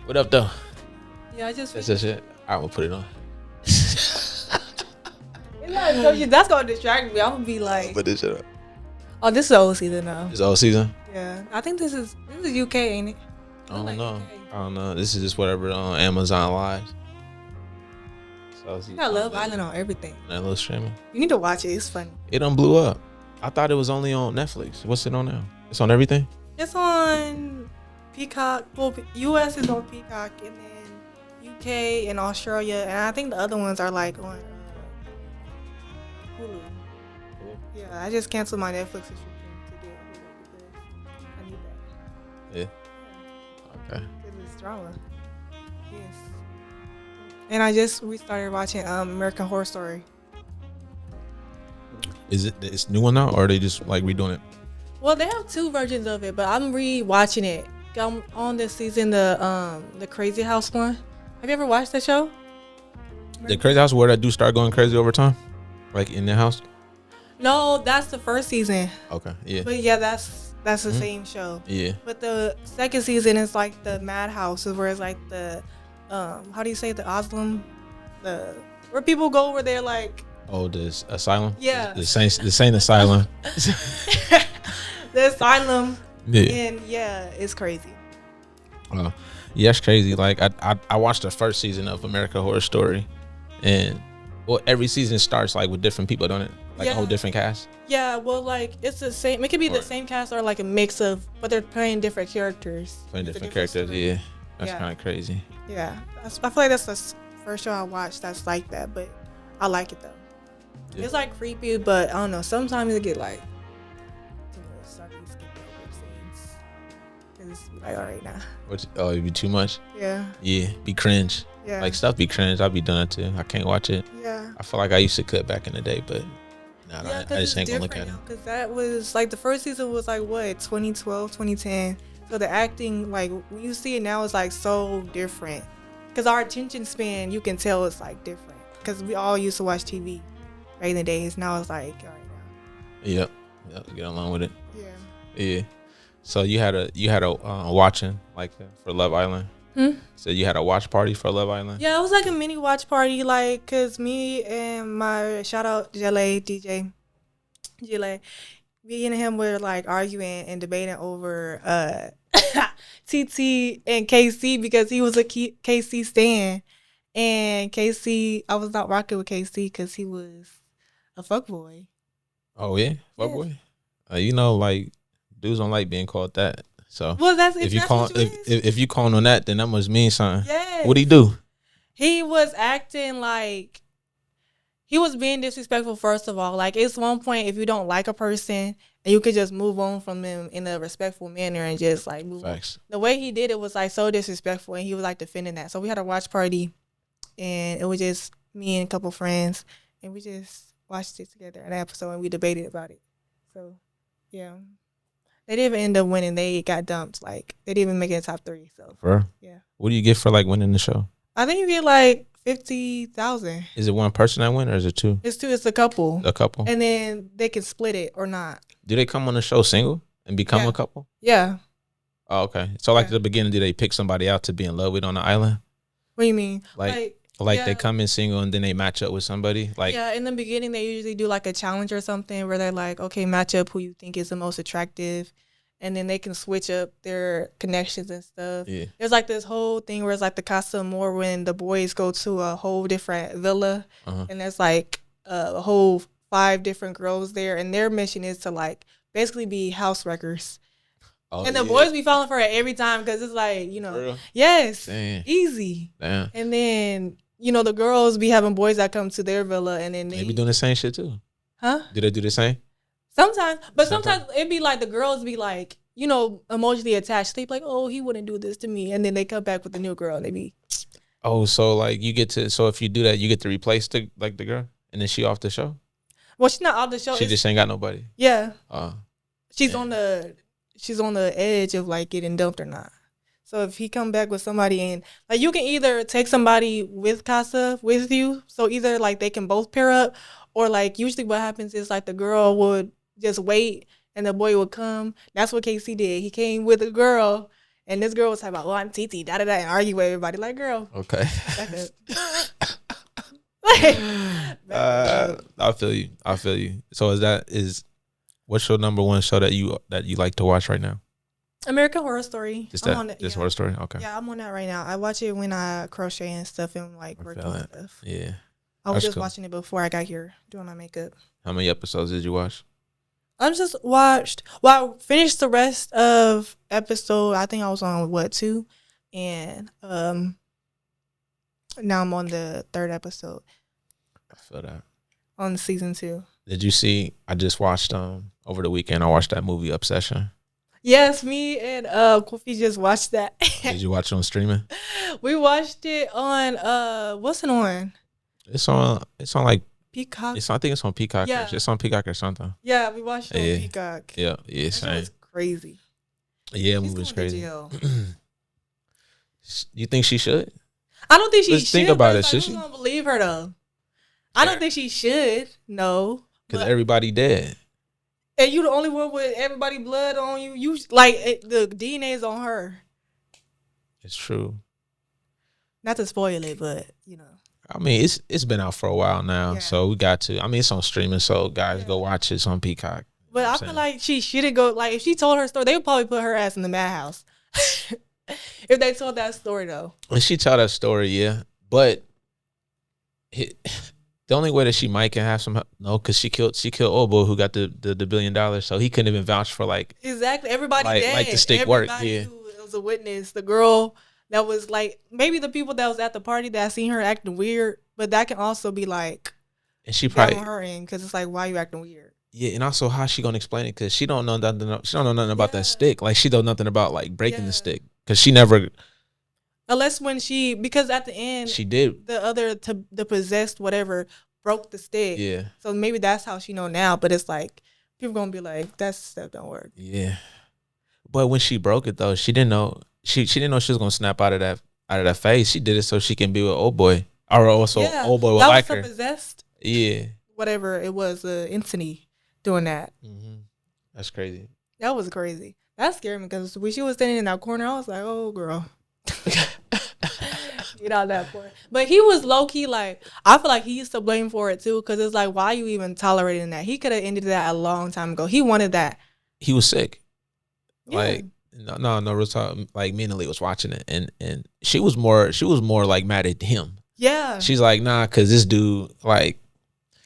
What up, though? Yeah, I just. That's just it. I will put it on. That's gonna distract me. I'm gonna be like. Put this shit up. Oh, this is the old season now. It's old season? Yeah, I think this is UK, ain't it? I don't know. UK. I don't know. This is just whatever on Amazon Live. So You got Love Island on everything. That little streaming. You need to watch it. It's funny. It done blew up. I thought it was only on Netflix. What's it on now? It's on everything? It's on Peacock. Well, US is on Peacock, and then UK and Australia, and I think the other ones are like on Hulu. Cool. Yeah, I just canceled my Netflix subscription to get Hulu because I need that. Yeah. Okay. Because it's drama. Yes. And I just restarted watching American Horror Story. Is it's new one now, or are they just like redoing it? Well, they have two versions of it, but I'm re-watching it. I'm on this season, the Crazy House one. Have you ever watched that show? The Crazy House where that dude start going crazy over time? Like in the house? No, that's the first season. Okay, yeah. But yeah, that's the same show. Yeah. But the second season is like the Madhouse, where it's like the how do you say, the Oslam, where people go where they're like. Oh, this asylum? Yeah. The Saint Asylum. The asylum. Yeah. And yeah, it's crazy. Yeah, it's crazy. Like I watched the first season of American Horror Story, and well, every season starts like with different people, don't it? Like a whole different cast. Yeah, well, like it's the same. It could be the same cast or like a mix of, but they're playing different characters. Playing different characters. story. Yeah, that's kind of crazy. Yeah, I feel like that's the first show I watched that's like that, but I like it though. Yeah. It's like creepy, but I don't know. Sometimes it get like too much. So I can skip over scenes. It's like, all right now. It'd be too much. Yeah. Yeah, be cringe. Yeah. Like stuff be cringe. I'll be done it too. I can't watch it. Yeah. I feel like I used to cut back in the day, but nah, Yeah, I just ain't gonna look at it. Because that was like the first season was like what, 2012, 2010. So the acting, like when you see it now, is like so different. Because our attention span, you can tell it's like different. Because we all used to watch TV back in the days. Now it's like, all right now. Yep, get along with it. Yeah. Yeah. So you had a watching like for Love Island. So you had a watch party for Love Island. Yeah, it was like a mini watch party, like, cause me and my shout out DJ Jile, me and him were like arguing and debating over TT and KC because he was a KC stan, and KC, I was not rocking with KC because he was a fuckboy. Oh yeah, fuckboy. You know, like dudes don't like being called that. So well, that's if you that's call what you is. if you calling on that, then that must mean something. Yes. What'd he do? He was acting like he was being disrespectful. First of all, like it's one point if you don't like a person and you could just move on from them in a respectful manner and just like move Facts. on. The way he did it was like so disrespectful, and he was like defending that. So we had a watch party, and it was just me and a couple friends, and we just watched it together an episode, and we debated about it. So yeah, they didn't even end up winning. They got dumped. Like they didn't even make it in top 3. So For real? yeah, What do you get for like winning the show? I think you get like 50,000. Is it one person that win or is it two? It's two. It's a couple. A couple? And then they can split it or not. Do they come on the show single and become Yeah. a couple? Yeah. Oh, okay. So like Yeah. at the beginning, do they pick somebody out to be in love with on the island? What do you mean? Like yeah. they come in single and then they match up with somebody? Like Yeah, in the beginning they usually do like a challenge or something where they're like, okay, match up who you think is the most attractive, and then they can switch up their connections and stuff. Yeah. There's like this whole thing where it's like the Casa Amor when the boys go to a whole different villa, and there's like a whole 5 different girls there, and their mission is to like basically be house wreckers. Oh, And the yeah. boys be falling for it every time because it's like, you For know, real? yes, Damn. easy. Damn. And then, you know, the girls be having boys that come to their villa, and then They be doing the same shit too. huh? Do they do the same? Sometimes, but sometimes it be like the girls be like, you know, emotionally attached. They be like, oh, he wouldn't do this to me. And then they come back with the new girl and they be, Oh, so like you get to, so if you do that, you get to replace the girl and then she off the show? well, she's not off the show. She just ain't got nobody. yeah. She's damn. on the edge of like getting dumped or not. So if he come back with somebody and like you can either take somebody with Casa with you, so either like they can both pair up, or like usually what happens is like the girl would just wait and the boy would come. That's what KC did. He came with a girl, and this girl was talking about, oh, I'm TT, da da da, and argue with everybody. Like, girl, Okay. back up. I feel you. So what's your number one show that you like to watch right now? American Horror Story. Just I'm on that? that, Just yeah. Horror Story? Okay. Yeah, I'm on that right now. I watch it when I crochet and stuff and like work feel on that. stuff. Yeah. I was That's just cool. watching it before I got here, doing my makeup. How many episodes did you watch? I finished the rest of episode, I think I was on 2, and now I'm on the 3rd episode I feel that. on season 2. Did you see? I just watched over the weekend. I watched that movie Obsession. Yes, me and Kofi just watched that. Did you watch it on streaming? We watched it on what's it on? It's on like Peacock. I think it's on Peacock. Yeah. It's on Peacock or something. Yeah, we watched it Yeah. on Peacock. Yeah. Yeah. That shit Same. was crazy. Yeah, She's movie was going to crazy. jail. You think she should? I don't think she Let's should. think about but it. it's Should like, she? who's gonna believe her though? I don't think she should. No, Because but- everybody dead. and you the only one with everybody blood on you. You like the DNA's on her. It's true. Not to spoil it, but you know. I mean, it's been out for a while now, Yeah. so we got to. I mean, it's on streaming, so guys, Yeah. go watch it. It's on Peacock. But know I what feel I'm like she shouldn't go. Like if she told her story, they would probably put her ass in the madhouse. If they told that story though. And she tell that story, yeah, but the only way that she might can have some because she killed old boy who got the $1 billion, so he couldn't even vouch for like Exactly. Everybody Like- dead. like the stick work, Everybody yeah. who was a witness. The girl that was like maybe the people that was at the party that seen her acting weird, but that can also be like and she down probably on her end because it's like why you acting weird. yeah, and also how she gonna explain it because she don't know nothing. She don't know nothing about Yeah. that stick. Like she know nothing about like breaking Yeah. the stick because she never Unless when because at the end she did. the possessed whatever broke the stick. Yeah, So maybe that's how she know now. But it's like people gonna be like that stuff don't work. yeah. But when she broke it though, she didn't know she didn't know she was gonna snap out of that phase. She did it so she can be with old boy, or also old boy would that like was her. the possessed Yeah, whatever it was entity doing that. That's crazy. That was crazy. That scared me because when she was standing in that corner, I was like, oh girl. Get out of that point. But he was low key like I feel like he used to blame for it too because it's like why you even tolerating that? He could have ended that a long time ago. He wanted that. He was sick. Yeah. Like no real talk. Like me and Lee was watching it, and she was more like mad at him. Yeah. She's like, nah, cause this dude like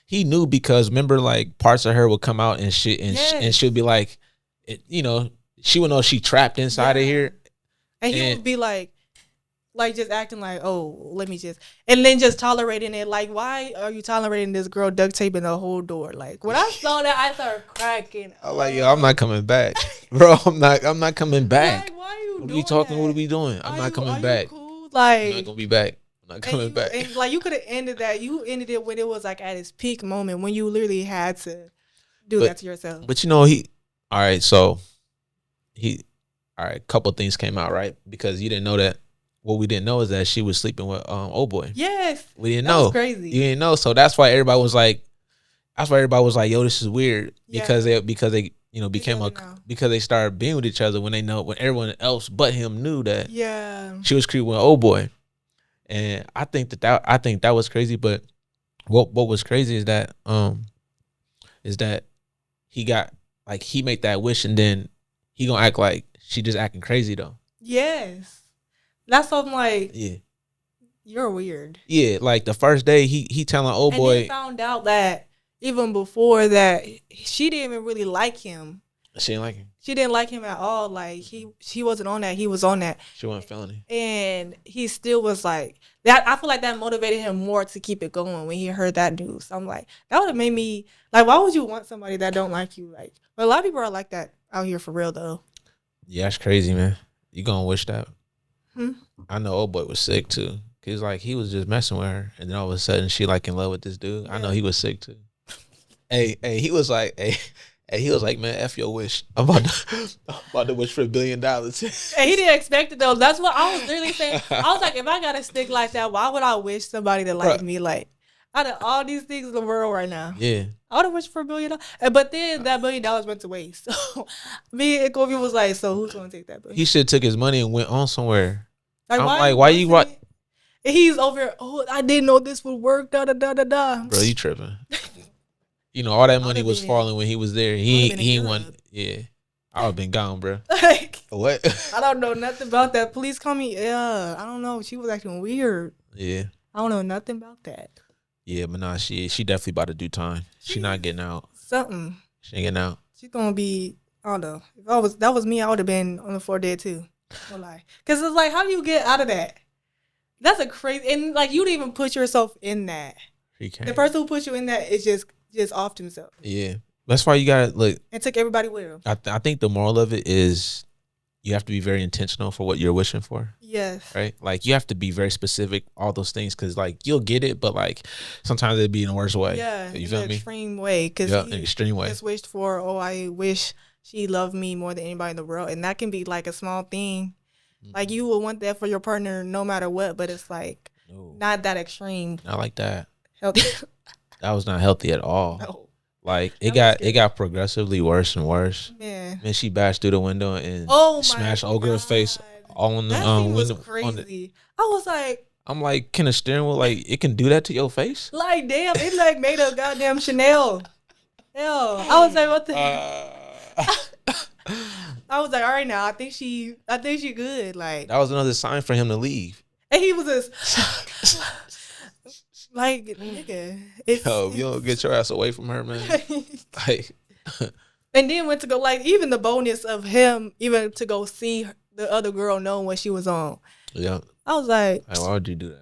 he knew because remember like parts of her would come out and shit and Yes. and she'll be like, it, you know, she would know she trapped inside of here. And he would be like just acting like, oh, let me just, and then just tolerating it. Like, why are you tolerating this girl duct taping the whole door? Like, when I saw that, I started cracking. I'm like, yo, I'm not coming back, bro. I'm not coming back. Like, why are you What doing are we talking? that? What are we doing? I'm not coming back. Cool? Like, I'm not gonna be back. I'm not coming back. And like, you could have ended that. You ended it when it was like at its peak moment when you literally had to do that to yourself. But you know, all right, couple things came out, right? Because you didn't know that. What we didn't know is that she was sleeping with old boy. Yes. We didn't that know. Was crazy. You didn't know. So that's why everybody was like, yo, this is weird. Because they because they started being with each other when everyone else but him knew that she was creeping with old boy. And I think that was crazy. But what was crazy is that he got, like, he made that wish, and then he gonna act like she just acting crazy though. Yes. That's what I'm like. Yeah. You're weird. Yeah, like the first day he telling old boy. And they found out that even before that, she didn't even really like him. She didn't like him. She didn't like him at all. Like she wasn't on that. He was on that. She wasn't felony. And he still was like that. I feel like that motivated him more to keep it going when he heard that news. I'm like, that would have made me like, why would you want somebody that don't like you? Like, but a lot of people are like that out here for real though. Yeah, that's crazy, man. You gonna wish that? I know old boy was sick too. Cause like he was just messing with her, and then all of a sudden she like in love with this dude. Yeah. I know he was sick too. Hey, he was like, man, F your wish. I'm about to wish for $1 billion. And he didn't expect it though. That's what I was literally saying. I was like, if I got a stick like that, why would I wish somebody to like me? Like, out of all these things in the world right now, yeah, I would have wished for $1 billion. But then that $1 billion went to waste. So me and Kofi was like, so who's gonna take that $1 billion? He should have took his money and went on somewhere. Like, why you right? He's over here. Oh, I didn't know this would work. Da da da da da. Bro, you tripping? You know all that money was falling when he was there. He ain't won. Yeah, I would have been gone, bro. Like, what? I don't know nothing about that. Please call me. Yeah, I don't know. She was acting weird. Yeah, I don't know nothing about that. Yeah, but nah, she definitely about to do time. She not getting out. Something. She ain't getting out. She's gonna be. I don't know. If that was me, I would have been on the floor dead too. No lie. Because it's like, how do you get out of that? That's a crazy, and like, you didn't even put yourself in that. He can't. The person who put you in that is just offed himself. Yeah, that's why you gotta look. And took everybody with him. I think the moral of it is you have to be very intentional for what you're wishing for. Yes. Right. Like you have to be very specific. All those things, because like you'll get it, but like sometimes it'd be in a worse way. Yeah. You feel me? Extreme way. Because an extreme way. Just wished for. Oh, I wish she loved me more than anybody in the world, and that can be like a small thing. Like you would want that for your partner no matter what, but it's like not that extreme. Not like that. Healthy. That was not healthy at all. No. Like it got progressively worse and worse. Man. And she bashed through the window and smashed old girl's face all on the window. Crazy. I was like, I'm like, can a steering wheel it can do that to your face? Like damn, it like made a goddamn Chanel. Hell. I was like, what the I was like, all right now, I think she good. Like that was another sign for him to leave. And he was just like, nigga. Yo, you don't get your ass away from her, man. Like and then went to go, like, even the bonus of him even to go see the other girl knowing what she was on. Yeah. I was like, why would you do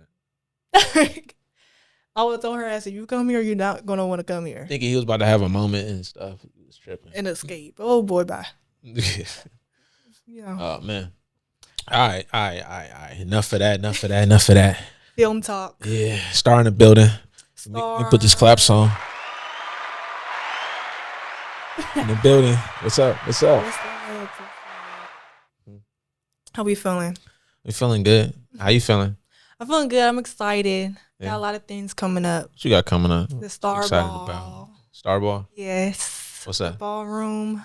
that? I would tell her, I said, you come here, you're not gonna want to come here. Thinking he was about to have a moment and stuff. He was tripping. And escape. Oh boy, bye. Yeah. Oh man. All right. Enough of that. Film talk. Yeah. Star in the building. Let me put this claps on. In the building. What's up? How we feeling? We feeling good. How you feeling? I'm feeling good. I'm excited. Got a lot of things coming up. What you got coming up? The Stxr Ball. Stxr Ball? Yes. What's that? Ballroom.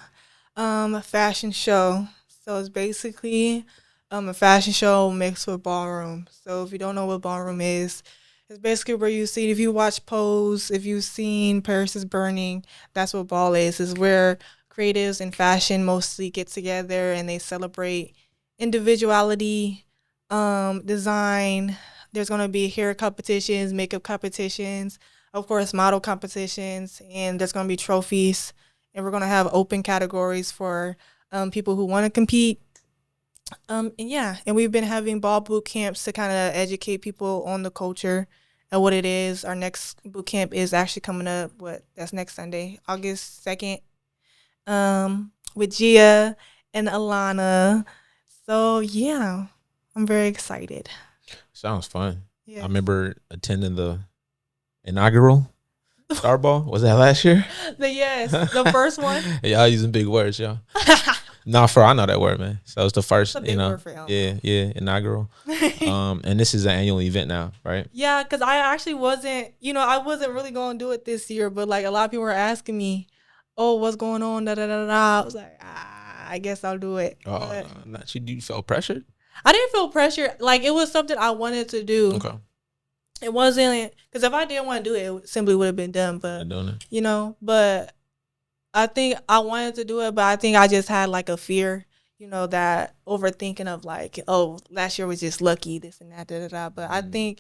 A fashion show. So it's basically a fashion show mixed with ballroom. So if you don't know what ballroom is, it's basically where you see, if you watch Pose, if you've seen Paris is Burning, that's what ball is. It's where creatives and fashion mostly get together and they celebrate individuality, design. There's going to be hair competitions, makeup competitions, of course, model competitions, and there's going to be trophies. And we're going to have open categories for people who want to compete. And we've been having ball boot camps to kind of educate people on the culture and what it is. Our next boot camp is actually coming up. That's next Sunday, August 2nd, with Gia and Alana. So yeah, I'm very excited. Sounds fun. Yeah. I remember attending the inaugural Stxr Ball. Was that last year? The first one. Y'all using big words, y'all. I know that word, man. So it's the first, It's a big word for y'all. inaugural. And this is an annual event now, right? Yeah, because I actually wasn't really going to do it this year, but like a lot of people were asking me, oh, what's going on, da da da da. I was like, I guess I'll do it. Oh, not you. You felt pressured? I didn't feel pressure. Like, it was something I wanted to do. Okay. It wasn't, because if I didn't want to do it, it simply would have been done. But, but I think I wanted to do it, but I think I just had like a fear, that overthinking of like, oh, last year was just lucky, this and that, da da da. But I think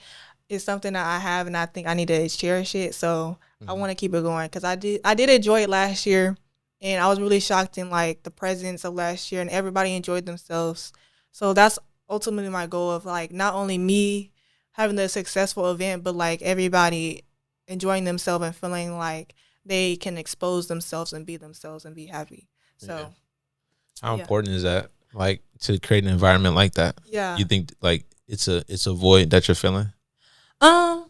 it's something that I have, and I think I need to cherish it. So I want to keep it going, because I did enjoy it last year, and I was really shocked in like the presence of last year, and everybody enjoyed themselves. So that's ultimately my goal of like not only me having a successful event, but like everybody enjoying themselves and feeling like they can expose themselves and be themselves and be happy. So how important is that, like, to create an environment like that? Yeah. You think like it's a void that you're feeling? I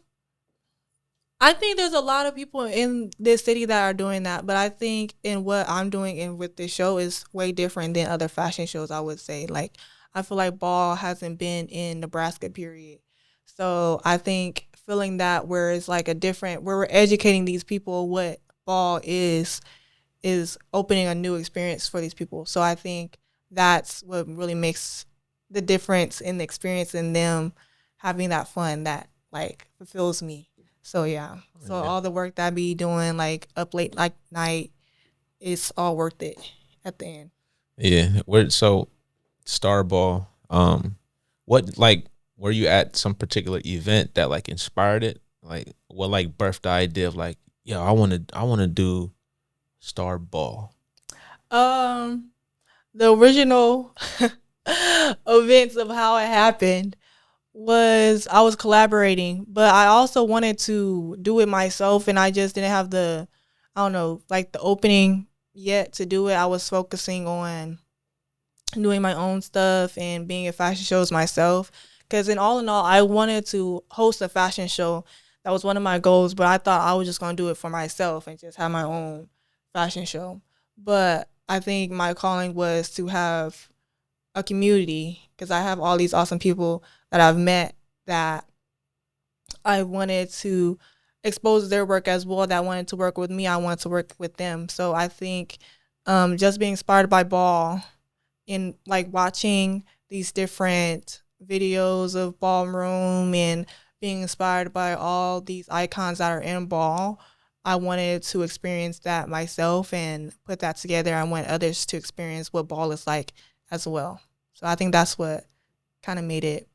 think there's a lot of people in this city that are doing that, but I think in what I'm doing and with this show is way different than other fashion shows, I would say. Like, I feel like ball hasn't been in Nebraska, period. So I think feeling that where it's like where we're educating these people what ball is opening a new experience for these people. So I think that's what really makes the difference in the experience in them having that fun that like fulfills me. So yeah. So all the work that I be doing like up late like night, it's all worth it at the end. Yeah. So Stxr Ball, what, like, were you at some particular event that like inspired it? Like, what like birthed the idea of like, yeah, I want to do Stxr Ball? The original events of how it happened was I was collaborating, but I also wanted to do it myself, and I just didn't have the opening yet to do it. I was focusing on doing my own stuff and being at fashion shows myself, because in all, I wanted to host a fashion show. That was one of my goals, but I thought I was just going to do it for myself and just have my own fashion show. But I think my calling was to have a community, because I have all these awesome people that I've met that I wanted to expose their work as well, that wanted to work with me. I wanted to work with them. So I think just being inspired by ball and like watching these different videos of ballroom and being inspired by all these icons that are in ball, I wanted to experience that myself and put that together. I want others to experience what ball is like as well. So I think that's what kind of made it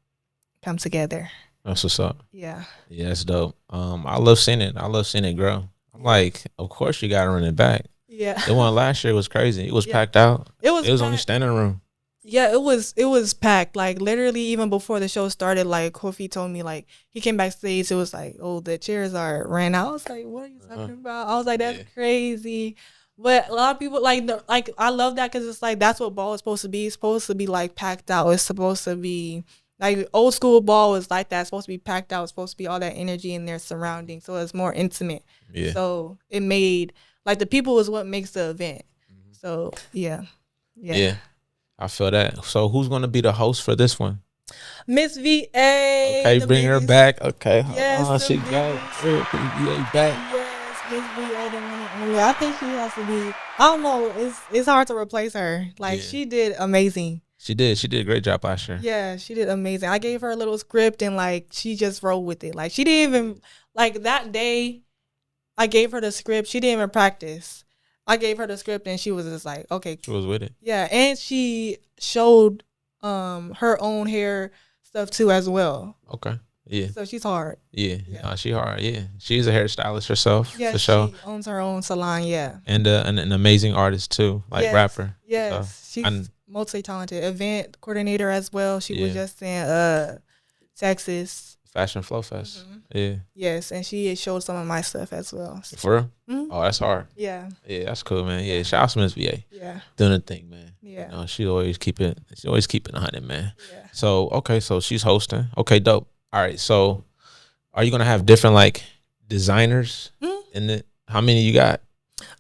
come together. That's what's up. Yeah. Yeah, that's dope. I love seeing it. I love seeing it grow. I'm like, of course you got to run it back. Yeah. The one last year was crazy. It was packed out. It was packed. only standing room. Yeah, it was packed. Like literally, even before the show started, like Kofi told me, like he came backstage. It was like, oh, the chairs are ran out. I was like, what are you talking about? I was like, that's crazy. But a lot of people like I love that, because it's like that's what ball is supposed to be. It's supposed to be like packed out. It's supposed to be like old school ball is like that. It's supposed to be packed out. It's supposed to be all that energy in their surroundings. So it's more intimate. Yeah. So it made like the people is what makes the event. So yeah. I feel that. So who's gonna be the host for this one? Miss VA. Okay, bring her back. Okay. Yes, she got VA back. Yes, Miss VA, the one and only. I think she has to be. I don't know. It's hard to replace her. Like she did amazing. She did a great job last year. Yeah, she did amazing. I gave her a little script and like she just rolled with it. Like she didn't even like that day. I gave her the script. She didn't even practice. I gave her the script and she was just like, okay. She was with it. Yeah, and she showed her own hair stuff too as well. Okay. Yeah. So she's hard. Yeah. She hard. Yeah. She's a hairstylist herself. Yeah, for sure. she owns her own salon. Yeah. And an amazing artist too, like Yes. rapper. Yes, So, she's multi-talented. Event coordinator as well. She was just in Texas. Fashion Flow Fest. Yeah. Yes, and she showed some of my stuff as well. So. For real? Oh, that's hard. Yeah. Yeah, that's cool, man. Yeah, shout out to Miss VA. Yeah. Doing the thing, man. Yeah. You know, she always keep it 100, man. Yeah. So, okay, so she's hosting. Okay, dope. All right, so are you going to have different, like, designers in it? How many you got?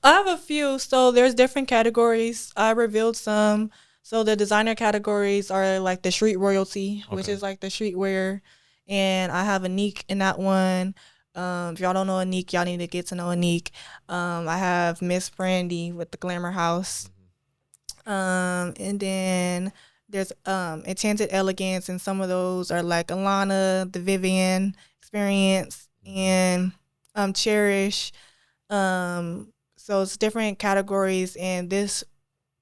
I have a few. So there's different categories. I revealed some. So the designer categories are like the street royalty, which is like the streetwear. And I have Anique in that one. If y'all don't know Anique, y'all need to get to know Anique. I have Miss Brandy with the Glamour House. And then there's Enchanted Elegance, and some of those are like Alana, the Vivian Experience, and Cherish. So it's different categories, and this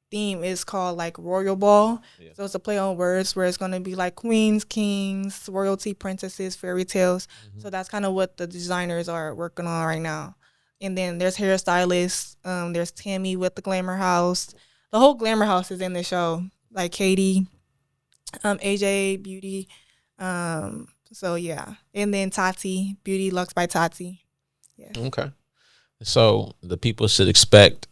theme is called like Royal Ball. Yeah. So it's a play on words where it's going to be like queens, kings, royalty, princesses, fairy tales. So that's kind of what the designers are working on right now. And then there's hairstylists. There's Tammy with the Glamour House. The whole Glamour House is in the show. Like Katie, AJ Beauty. So yeah. And then Tati, Beauty Luxe by Tati. Yeah. Okay. So the people should expect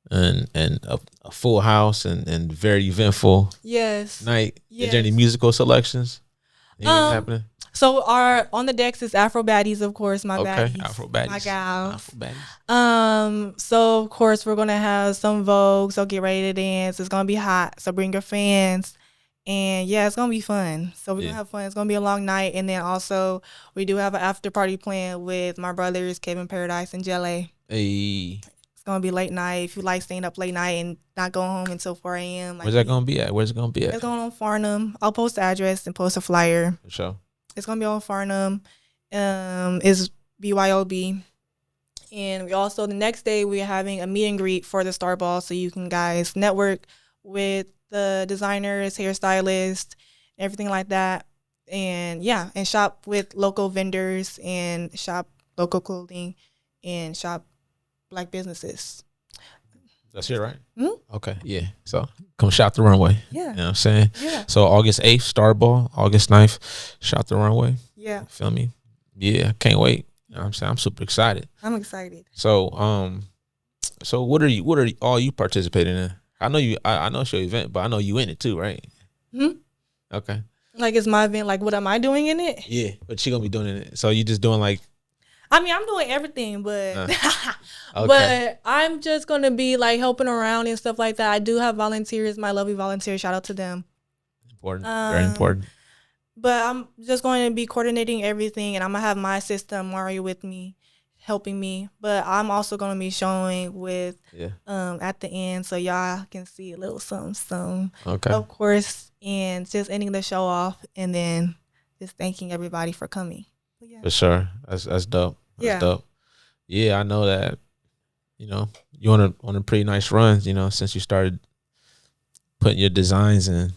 and a full house and very eventful night. Is there any musical selections? Anything happening? So our on the decks is Afro Baddies, of course, my baddies. Afro Baddies. My gals. Afro Baddies. So of course we're gonna have some Vogue, so get ready to dance. It's gonna be hot, so bring your fans. And yeah, it's gonna be fun. So we're gonna have fun. It's gonna be a long night. And then also we do have an after party planned with my brothers, Kevin Paradise and Jelly. Hey. It's gonna be late night. If you like staying up late night and not going home until 4 a.m. Like, where's that gonna be at? Where's it gonna be at? It's going on Farnham. I'll post the address and post a flyer. For sure. It's gonna be on Farnham. Is BYOB. And we also the next day we're having a meet and greet for the Stxr Ball, so you can guys network with the designers, hairstylists, everything like that. And yeah, and shop with local vendors and shop local clothing and shop Black businesses. That's it, right? Mm-hmm. Okay, yeah. So come shop the runway. Yeah. You know what I'm saying? Yeah. So August 8th, Stxr Ball. August 9th, shop the runway. Yeah. Feel me? Yeah, can't wait. You know what I'm saying? I'm super excited. I'm excited. So so what are all you participating in? I know I know it's your event, but I know you in it too, right? Okay. Like it's my event, like what am I doing in it? Yeah, but she gonna be doing it. So you just doing like I mean, I'm doing everything, but okay. but I'm just gonna be like helping around and stuff like that. I do have volunteers, my lovely volunteers. Shout out to them. Important, very important. But I'm just going to be coordinating everything, and I'm gonna have my assistant Mario with me, helping me. But I'm also gonna be showing with at the end, so y'all can see a little something. Okay. Of course, and just ending the show off, and then just thanking everybody for coming. Yeah. For sure. That's dope. That's dope. Yeah, I know that, you know, you on a pretty nice run, you know, since you started putting your designs and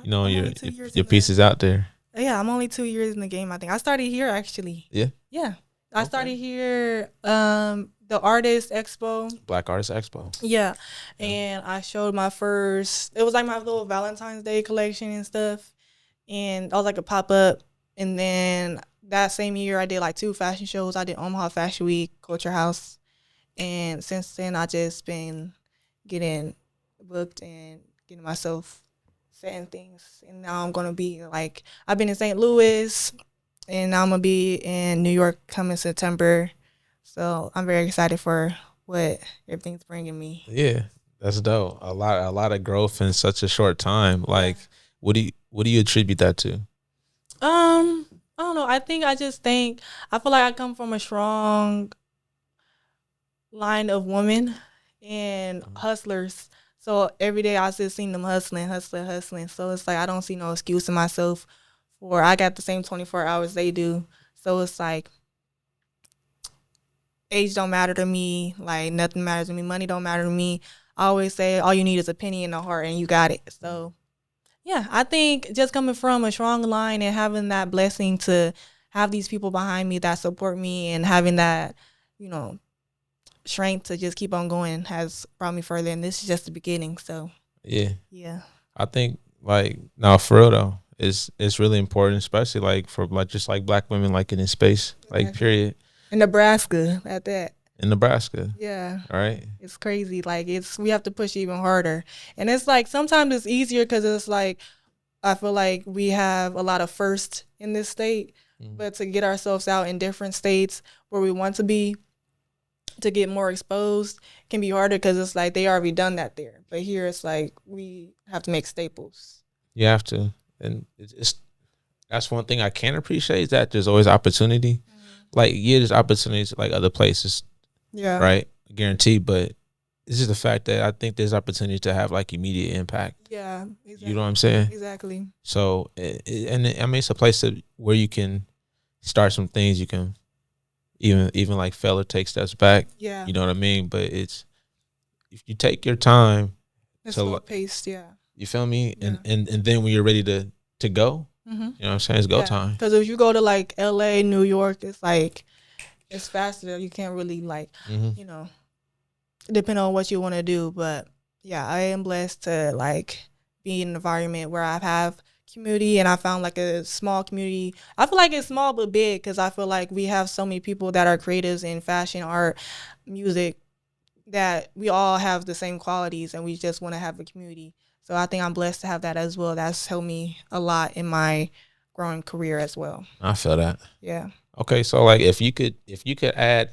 you know, your pieces out there. Yeah, I'm only 2 years in the game, I think. I started here actually. Yeah. Yeah. I started here the Artist Expo. Black Artist Expo. Yeah. And I showed my first, it was like my little Valentine's Day collection and stuff. And I was like a pop-up. And then that same year, I did like 2 fashion shows. I did Omaha Fashion Week, Culxr House. And since then, I just been getting booked and getting myself set in things. And now I'm going to be like, I've been in St. Louis, and now I'm going to be in New York coming September. So I'm very excited for what everything's bringing me. Yeah, that's dope. A lot of growth in such a short time. Like, what do you attribute that to? I don't know. I feel like I come from a strong line of women and hustlers. So every day I just seen them hustling. So it's like I don't see no excuse in myself for I got the same 24 hours they do. So it's like age don't matter to me. Like nothing matters to me. Money don't matter to me. I always say all you need is a penny in the heart and you got it. So Yeah, I think just coming from a strong line and having that blessing to have these people behind me that support me and having that, you know, strength to just keep on going has brought me further. And this is just the beginning. So yeah. I think like now for real though, it's really important, especially like for like just like black women like in this space, like period. In Nebraska at that. In Nebraska. Yeah. All right. It's crazy. Like we have to push even harder. And it's like sometimes it's easier because it's like I feel like we have a lot of firsts in this state, but to get ourselves out in different states where we want to be, to get more exposed can be harder because it's like they already done that there. But here it's like we have to make staples. You have to. And it's that's one thing I can appreciate is that there's always opportunity. Like, yeah, there's opportunities like other places. Yeah. Right? Guaranteed. But it's just the fact that I think there's opportunity to have like immediate impact. Yeah. Exactly. You know what I'm saying? Exactly. So, I mean, it's a place where you can start some things. You can even like fail or take steps back. Yeah. You know what I mean? But it's, if you take your time. It's slow paced, yeah. You feel me? Yeah. And then when you're ready to go, you know what I'm saying? It's go time. Because if you go to like LA, New York, it's like, it's faster. You can't really like, you know, depend on what you want to do. But yeah, I am blessed to like be in an environment where I have community and I found like a small community. I feel like it's small but big because I feel like we have so many people that are creatives in fashion, art, music, that we all have the same qualities and we just want to have a community. So I think I'm blessed to have that as well. That's helped me a lot in my growing career as well. I feel that. Yeah. Okay, so like if you could add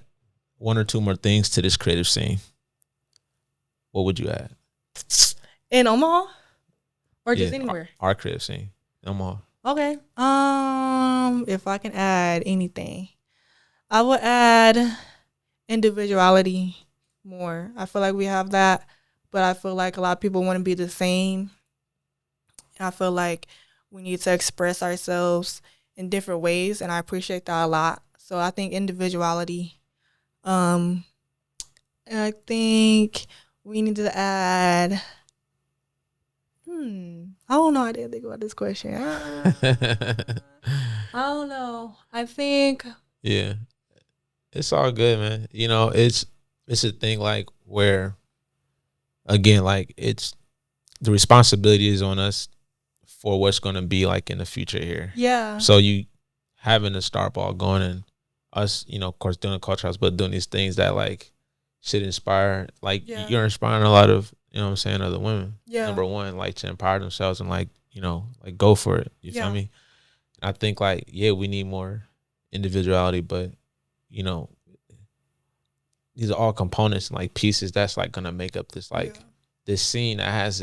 one or two more things to this creative scene, what would you add? In Omaha? Or just anywhere? Our creative scene. Omaha. Okay. If I can add anything, I would add individuality more. I feel like we have that, but I feel like a lot of people want to be the same. I feel like we need to express ourselves in different ways, and I appreciate that a lot. So I think individuality. And I think we need to add. I don't know. I didn't think about this question. I don't know. I think. Yeah, it's all good, man. You know, it's a thing like where, again, like it's the responsibility is on us for what's going to be like in the future here. Yeah. So you having the Stxr Ball going and us, you know, of course, doing the Culxr House, but doing these things that like should inspire, like you're inspiring a lot of, you know what I'm saying, other women. Yeah. Number one, like to empower themselves and like, you know, like go for it. You feel me? I think like, we need more individuality, but you know, these are all components and like pieces that's like gonna make up this like this scene that has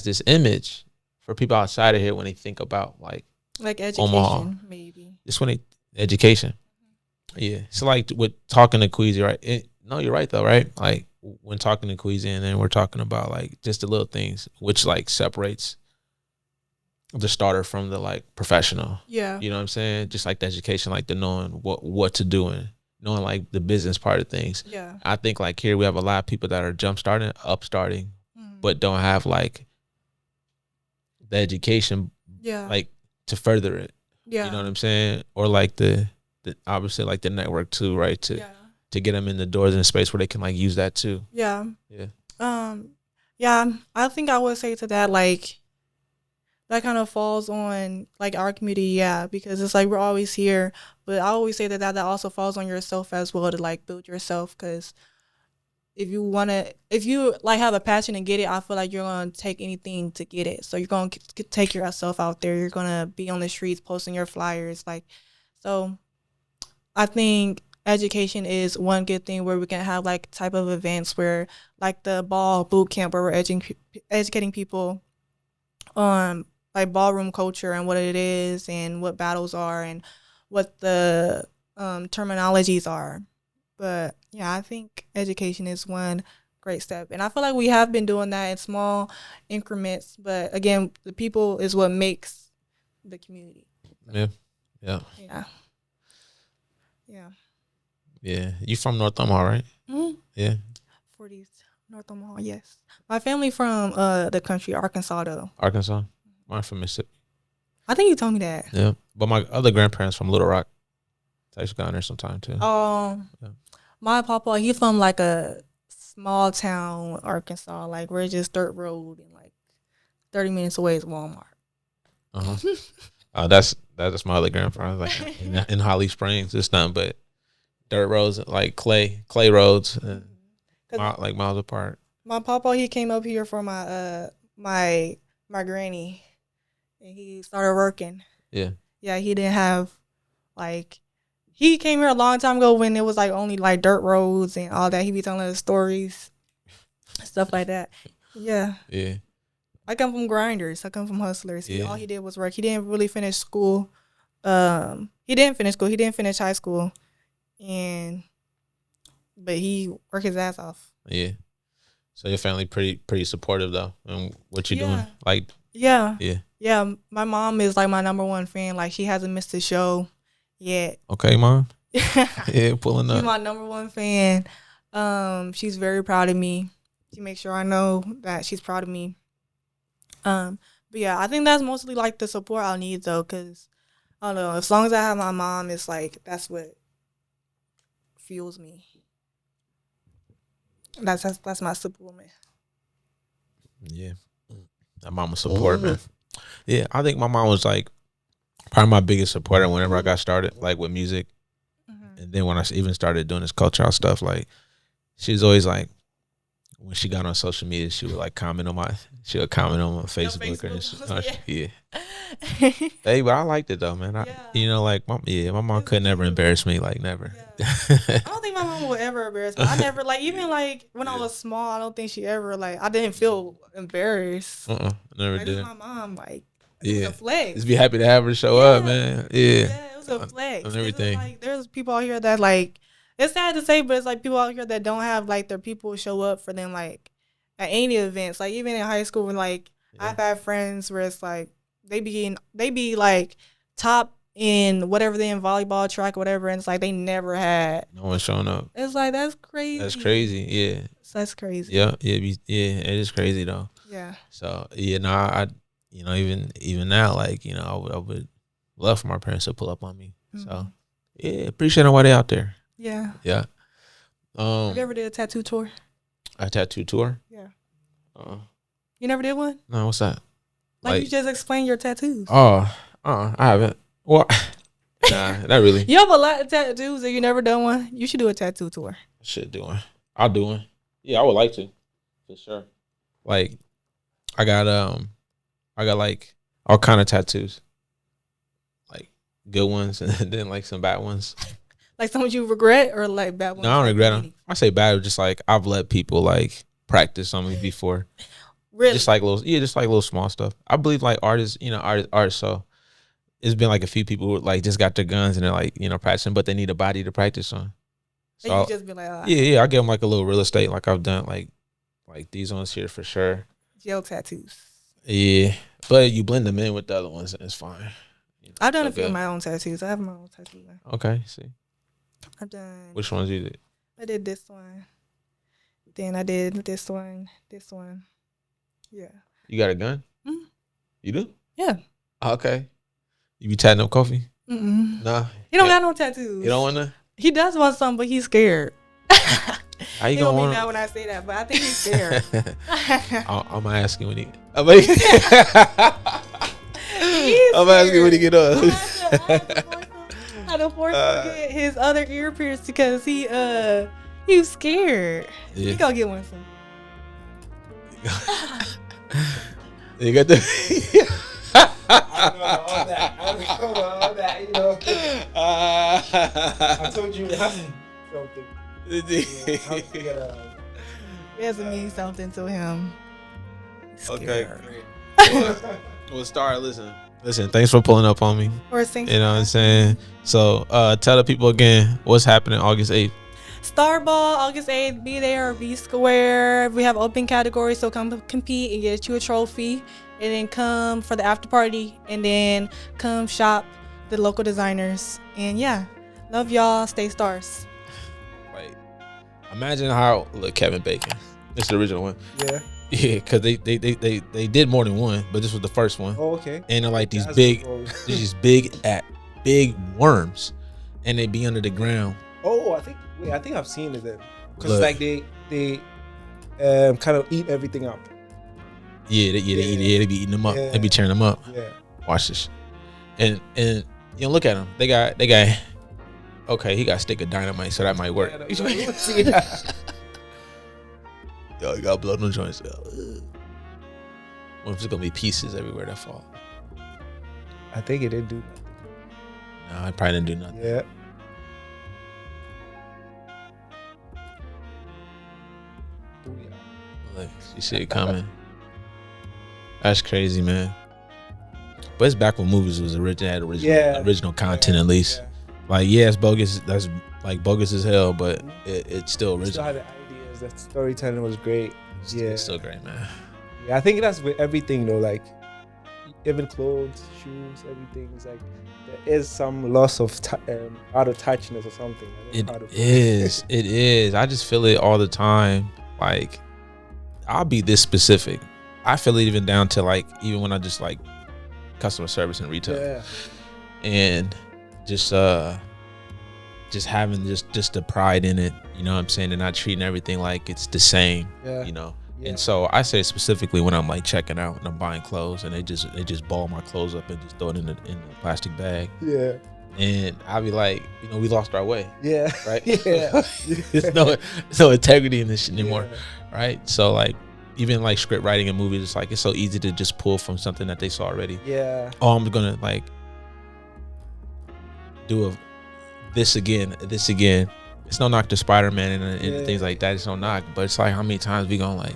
this image for people outside of here when they think about like education, Omaha. Maybe. Just when education. Yeah. So like with talking to Queasy, right? No, you're right though, right? Like when talking to Queasy and then we're talking about like just the little things which like separates the starter from the like professional. Yeah. You know what I'm saying? Just like the education, like the knowing what to do and knowing like the business part of things. Yeah. I think like here we have a lot of people that are upstarting, but don't have like the education like to further it. Yeah. You know what I'm saying? Or like the obviously like the network too, right? To get them in the doors in a space where they can like use that too. Yeah. Yeah. Yeah, I think I would say to that, like, that kind of falls on like our community, because it's like we're always here, but I always say that also falls on yourself as well to like build yourself, because if you like have a passion and get it, I feel like you're gonna take anything to get it. So you're gonna take yourself out there. You're gonna be on the streets posting your flyers, like. So I think education is one good thing where we can have like type of events where like the ball boot camp where we're educating people on like ballroom culture and what it is and what battles are and what the terminologies are. But yeah, I think education is one great step. And I feel like we have been doing that in small increments. But again, the people is what makes the community. Yeah. You from North Omaha, right? Mm-hmm. Yeah. 40s, North Omaha, yes. My family from the country, Arkansas, though. Arkansas? Mine from Mississippi. I think you told me that. Yeah, but my other grandparents from Little Rock. I used to go down there sometime too. Yeah. My papa, he from like a small town, Arkansas, like we're just dirt road and like 30 minutes away is Walmart. That's my other grandfather. Like in Holly Springs, it's nothing but dirt roads, like clay roads, like miles apart. My papa, he came up here for my my granny, and he started working. Yeah. Yeah, he didn't have like. He came here a long time ago when it was like only like dirt roads and all that. He be telling us stories, stuff like that. Yeah. Yeah. I come from grinders. I come from hustlers. Yeah. All he did was work. He didn't really finish school. He didn't finish school. He didn't finish high school, but he worked his ass off. Yeah. So your family pretty supportive though, and what you doing? Like. Yeah. Yeah. Yeah. My mom is like my number one fan. Like she hasn't missed a show. Yeah. Okay, Mom. Yeah, pulling up. She's my number one fan. She's very proud of me. She makes sure I know that she's proud of me. But yeah, I think that's mostly like the support I'll need though, because I don't know. As long as I have my mom, it's like that's what fuels me. That's my supplement. Yeah, my mom was supportive, man. Yeah, I think my mom was like probably my biggest supporter whenever I got started, like with music. And then when I even started doing this Culxr House stuff, like she was always like, when she got on social media, she would comment on my Facebook. Yeah. Hey, but I liked it though, man. Like my mom could never embarrass me, like never. Yeah. I don't think my mom would ever embarrass me. I never even like when I was small, I don't think she ever like I didn't feel embarrassed. Never did. My mom it was a flex. Just be happy to have her show up, man. Yeah, it was a flex. On everything. Like, there's people out here that like, it's sad to say, but it's like people out here that don't have like their people show up for them like at any events. Like even in high school, when like I've had friends where it's like they be like top in whatever they in volleyball, track, whatever, and it's like they never had no one showing up. It's like that's crazy. That's crazy. Yeah. So that's crazy. Yeah. It is crazy though. Yeah. So I even now, like, I would love for my parents to pull up on me. So yeah, appreciate them while they out there. Yeah. Yeah. Have you ever did a tattoo tour? A tattoo tour? Yeah. You never did one? No, what's that? Like you just explained your tattoos. I haven't. Well, nah, not really. You have a lot of tattoos and you never done one. You should do a tattoo tour. I should do one. I'll do one. Yeah, I would like to, for sure. Like, I got like all kind of tattoos, like good ones and then like some bad ones. Like some you regret or like bad ones? No, I don't regret them. I say bad, just like I've let people like practice on me before. Really? Just like little small stuff. I believe like artists, artists. So it's been like a few people who like just got their guns and they're like, practicing, but they need a body to practice on. So and you just be like, yeah, I give them like a little real estate, like I've done like these ones here for sure. Gel tattoos. Yeah, but you blend them in with the other ones and it's fine. I've done a few of my own tattoos. I have my own tattoo. Okay, see. I've done. Which ones you did? I did this one. Then I did this one. Yeah. You got a gun? Mm-hmm. You do? Yeah. Okay. You be tatting up Kofi? Mm-mm. Nah. He don't got no tattoos. You don't want to? He does want some, but he's scared. How you he gonna be mad when I say that, but I think he's scared. I'm gonna ask you when he. I'm gonna ask you when he get up. I had to force him to get his other ear pierced because he was scared. Yeah. He gonna get one soon. You got the. I know all that, I told you something. It has to mean something to him. Okay. Well, Star, listen. Thanks for pulling up on me. Or sing. You know what I'm saying? So, tell the people again what's happening August 8th. Stxr Ball, August 8th. Be there or be square. We have open categories, so come compete and get you a trophy. And then come for the after party. And then come shop the local designers. And yeah, love y'all. Stay stars. Like, imagine how, look, Kevin Bacon. It's the original one. Yeah. Yeah, because they did more than one, but this was the first one. Oh, okay. And they're like That's these big worms, and they be under the ground. Oh, I think I've seen it then. Because Look. like they kind of eat everything up. Yeah, they be eating them up. Yeah. They be tearing them up. Yeah. Watch this, and you know, look at him. They got. Okay, he got a stick of dynamite, so that might work. Yo, you got blood on the joints. What if there's gonna be pieces everywhere that fall? I think it did do No, I probably didn't do nothing. that. Yeah. Look, you see it coming. That's crazy, man. But it's back when movies was original content at least. Yeah. Like, yeah, it's bogus. That's like bogus as hell, but it's still Still original. had the ideas. The storytelling was great. It's still great, man. Yeah, I think that's with everything though. Like even clothes, shoes, everything is like there is some loss of out of touchness or something. It is. I just feel it all the time. Like, I'll be this specific. I feel it even down to like even when I just like customer service and retail, Yeah. and just having just the pride in it. You know what I'm saying? And not treating everything like it's the same. Yeah. You know. Yeah. And so I say specifically when I'm like checking out and I'm buying clothes and they just ball my clothes up and just throw it in the plastic bag. Yeah. And I'll be like, you know, we lost our way. Yeah. Right? Yeah. There's no integrity in this shit anymore. Yeah. Right? So like even like script writing in movies, it's like it's so easy to just pull from something that they saw already. Yeah. Oh, I'm gonna like do this again. It's no knock to Spider-Man and things like that. It's no knock, but it's like how many times we gonna like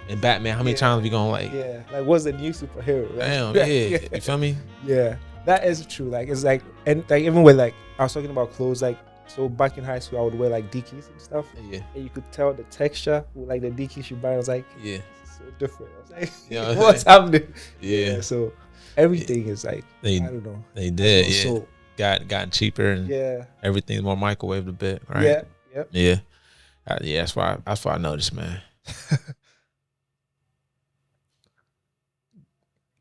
in Batman, how many times we gonna like like what's the new superhero? Right? Damn, yeah. You feel me? Yeah, that is true. Like it's like, and like even with like I was talking about clothes, like so back in high school I would wear like Dickies and stuff. Yeah. And you could tell the texture with like the Dickies you buy. I was like, Yeah. so different. I was like, Yeah, what's happening? Yeah. So everything is like They I don't know. they did, yeah. So Gotten cheaper and everything's more microwaved a bit, right? Yeah. Yep. Yeah. Yeah, that's why I noticed, man.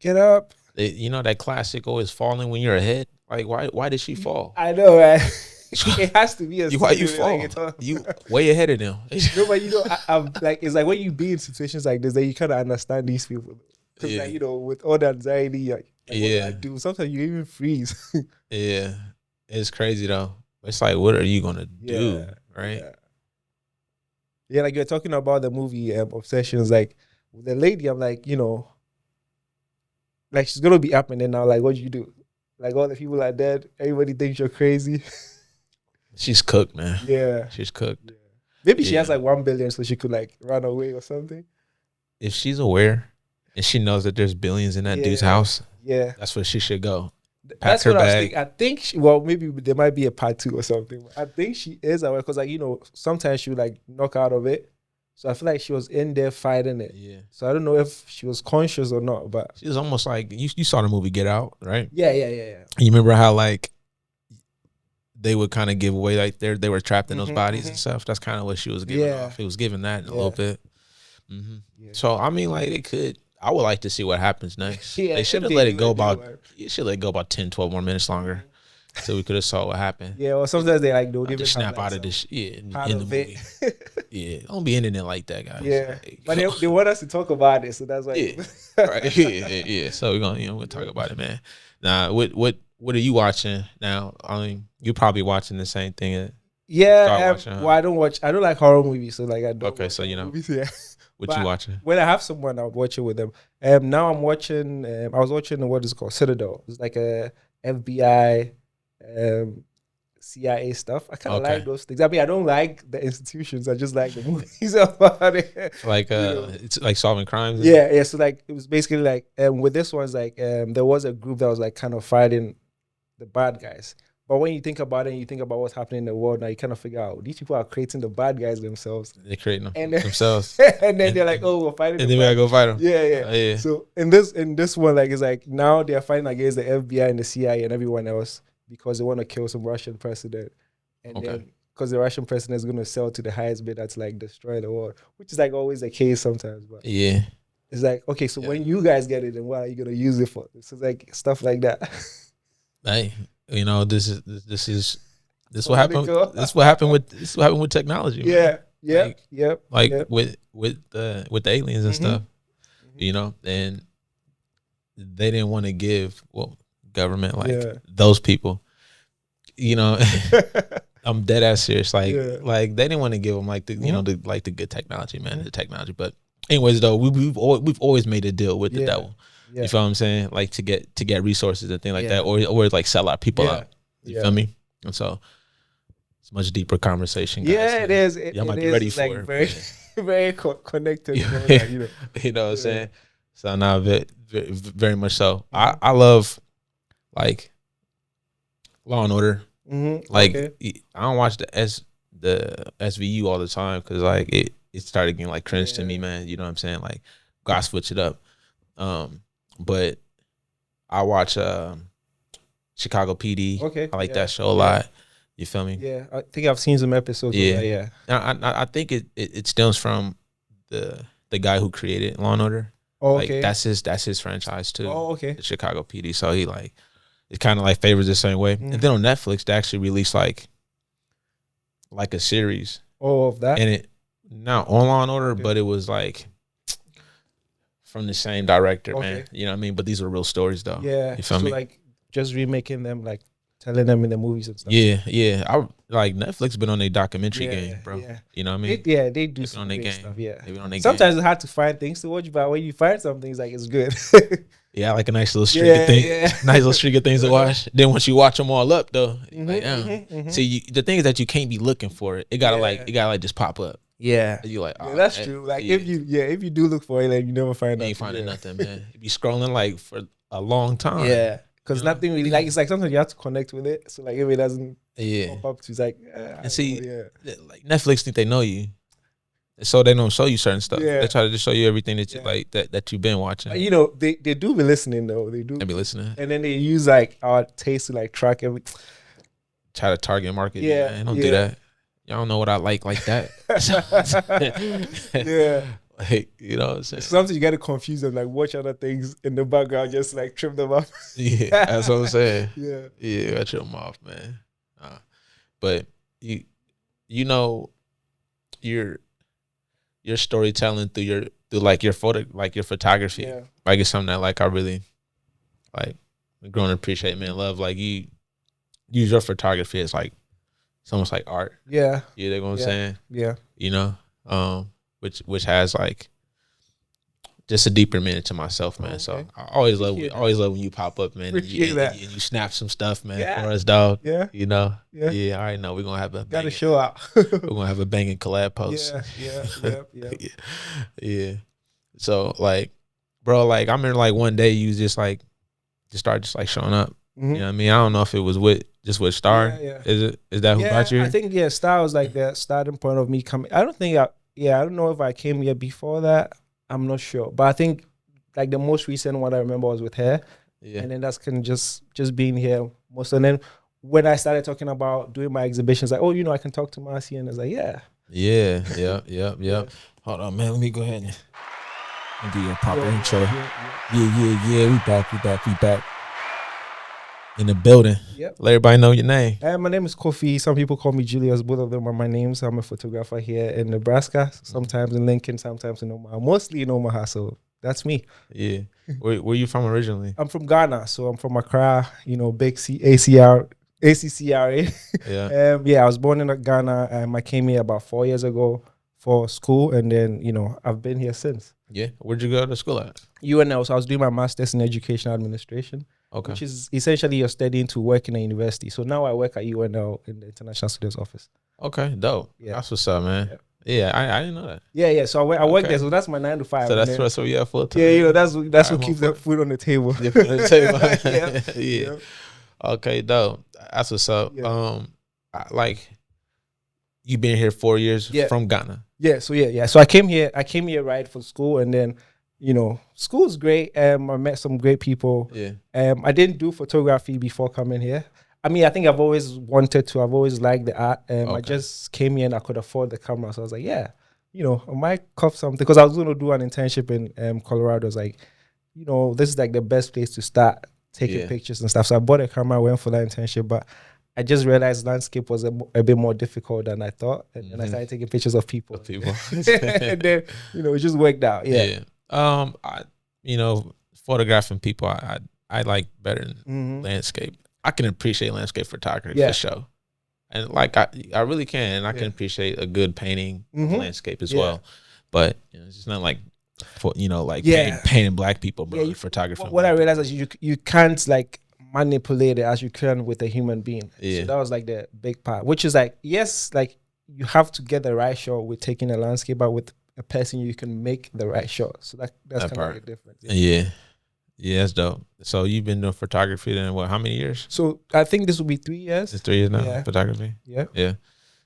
Get up. You know that classic always falling when you're ahead? Like why did she fall? I know, right? It has to be a Why you scene, fall? like, You way ahead of them. no, but you know, I'm like, it's like when you be in situations like this, that you kind of understand these people. Because, Yeah. like, you know, with all the anxiety, like what do Yeah. I do? Sometimes you even freeze. Yeah. It's crazy though. It's like, what are you gonna do? Right? Yeah, like you're talking about the movie Obsessions. Like with the lady, I'm like, you know, like she's gonna be up and then now, like, what do you do? Like all the people are dead. Everybody thinks you're crazy. She's cooked, man. Yeah. She's cooked. Maybe she Yeah. has like 1 billion, so she could like run away or something. If she's aware and she knows that there's billions in that dude's Yeah. house, Yeah. that's where she should go. That's her what I was bag. thinking. I think, well, maybe there might be a part 2 or something. I think she is aware because, like, you know, sometimes she would like knock out of it. So I feel like she was in there fighting it. Yeah. So I don't know if she was conscious or not, but She was almost like you saw the movie Get Out, right? yeah. You remember how like they would kind of give away like they were trapped in those bodies and stuff. That's kind of what she was giving Yeah. off. It was giving that a little bit. Yeah. So I mean, like I would like to see what happens next. Yeah, They should have if let they it do go it, about. they would. You should let it go about 10, 12 more minutes longer, so we could have saw what happened. Yeah, or sometimes they like don't Not even just snap have, like, out of this. Yeah, part in the of movie. it. Yeah, don't be ending it like that, guys. Yeah, Like, but they want us to talk about it, so that's why. Yeah. Right. Yeah. So we're gonna talk about it, man. Now, what are you watching now? I mean, you're probably watching the same thing. Yeah, watching, huh? well, I don't like horror movies, so like I don't. Okay, watch so you know movies, yeah. what But you watching? When I have someone, I'll watch it with them. Now I'm watching. I was watching what is it called Citadel. It's like a FBI, CIA stuff. I kind of Okay. like those things. I mean, I don't like the institutions. I just like the movies about it. Like know. it's like solving crimes. Yeah. So like it was basically like with this one, it's like there was a group that was like kind of fighting the bad guys. But when you think about it, and you think about what's happening in the world now, you kind of figure out these people are creating the bad guys themselves. They're creating them And then- themselves, and then they're like, oh, we're fighting. and the then we bad gotta go fight them. Yeah. Yeah. So in this one, like it's like now they're fighting against the FBI and the CIA and everyone else because they want to kill some Russian president. And Okay. then because the Russian president is going to sell to the highest bidder to like destroy the world, which is like always the case sometimes. But Yeah. it's like, okay, so when you guys get it, then what are you going to use it for? So it's like stuff like that. Hey, this what happened. This what happened with technology. Man. Yeah. Like with the aliens and stuff, and they didn't want to give government those people, I'm dead ass serious. Like they didn't want to give them like the the good technology, man, the technology. But anyways, though, we've always made a deal with the devil. Yeah. You feel what I'm saying? Like to get resources and things like that, or like sell our people out. You feel me? And so it's a much deeper conversation. Guys. Yeah, it is. I might be ready for very, it. very connected. You know what I'm saying? So now, very much so. I love like Law and Order. Like I don't watch the SVU all the time because like it started getting like cringe to me, man. You know what I'm saying? Like gotta switch it up. But I watch Chicago PD. I like that show a lot. You feel me? Yeah, I think I've seen some episodes. Yeah. I think it stems from the guy who created Law and Order. Oh, like that's his franchise too. Oh, okay. The Chicago PD. So he like it kind of like favors the same way. And then on Netflix they actually released like a series. Oh, of that. And it not on Law and Order, but it was like from the same director, man. You know what I mean? But these are real stories though. Yeah. You feel me? Like just remaking them, like telling them in the movies and stuff. Yeah. I like Netflix been on their documentary game, bro. Yeah. You know what I mean? They do some on their great game. stuff. Yeah. They been on their Sometimes game. it's hard to find things to watch, but when you find something, it's like it's good. Yeah, like a nice little streak of things. Nice little streak of things to watch. Then once you watch them all up though, see the thing is that you can't be looking for it. It gotta just pop up. Yeah. And you like, that's true. Like if you do look for it, like you never find you ain't finding nothing, man. You be scrolling like for a long time. Yeah. Because nothing really, like, it's like sometimes you have to connect with it. So, like, if it doesn't pop up, it's like, and see, like, Netflix think they know you. So they don't show you certain stuff. Yeah. They try to just show you everything that you like that you've been watching. You know, they do be listening, though. They do. They be listening. And then they use, like, our taste to, like, track every. Try to target market. Yeah. Man. Don't do that. Y'all don't know what I like that. Yeah. Like, you know what I'm saying? Sometimes you gotta confuse them, like watch other things in the background, just like trim them up. Yeah, that's what I'm saying. Yeah, I trim them off, man. But you know, your storytelling through your photography. Yeah. Like it's something that like I really like grown to appreciate, man. Love like you use your photography as like it's almost like art. Yeah. You know what I'm saying? Yeah. You know, which has like just a deeper meaning to myself, man. Okay. So I always love when you pop up, man. And you snap some stuff, man, for us, dog. Yeah. You know? Yeah. I already know we're gonna have gotta show out. We're gonna have a banging collab post. Yeah. Yeah. So like, bro, like I remember like one day you just start showing up. You know what I mean? I don't know if it was with Stxr. Yeah. Is that who got you? I think Stxr was like the starting point of me coming. I don't know if I came here before that. I'm not sure. But I think like the most recent one I remember was with her. Yeah. And then that's kind of just being here most. And then when I started talking about doing my exhibitions, like, I can talk to Marcey. And it's like, yeah. Yeah. Hold on, man. Let me go ahead and do your proper intro. Yeah. We back. In the building. Yep. Let everybody know your name. My name is Kofi. Some people call me Julius. Both of them are my names. I'm a photographer here in Nebraska. Sometimes in Lincoln, sometimes in Omaha. Mostly in Omaha, so that's me. Yeah. Where you from originally? I'm from Ghana, so I'm from Accra, big ACCRA. Yeah. I was born in Ghana. I came here about 4 years ago for school, and then, I've been here since. Yeah. Where'd you go to school at? UNL. So I was doing my master's in education administration. Okay. Which is essentially you're studying to work in a university. So now I work at UNL in the International Students Office. Okay, dope. Yeah. That's what's up, man. Yeah, I didn't know that. Yeah. So I work there. So that's my 9 to 5. So that's what you have full time. Yeah, that's what keeps the food on the table. Yeah. Okay, dope. That's what's up. Yeah. Like you been here 4 years from Ghana. Yeah. So I came here right for school, and then school's great. I met some great people. Yeah. I didn't do photography before coming here. I mean, I think I've always wanted to. I've always liked the art. I Okay. just came here and I could afford the camera, so I was like, yeah, I might cop something because I was going to do an internship in Colorado. I was like, this is like the best place to start taking pictures and stuff. So I bought a camera, went for that internship, but I just realized landscape was a bit more difficult than I thought, and I started taking pictures of people. And then it just worked out. Yeah. Photographing people, I like better than landscape. I can appreciate landscape photography for sure, and like I really can, and I can appreciate a good painting of landscape as well. But it's just not like painting black people, bro. Photography. What I realized is you can't like manipulate it as you can with a human being. So that was like the big part, which is like, yes, like you have to get the right shot with taking a landscape, but with a person you can make the right shot. So that's kind of like a difference. Yeah, that's dope. So you've been doing photography then how many years? So I think this will be 3 years. It's 3 years now, photography? Yeah.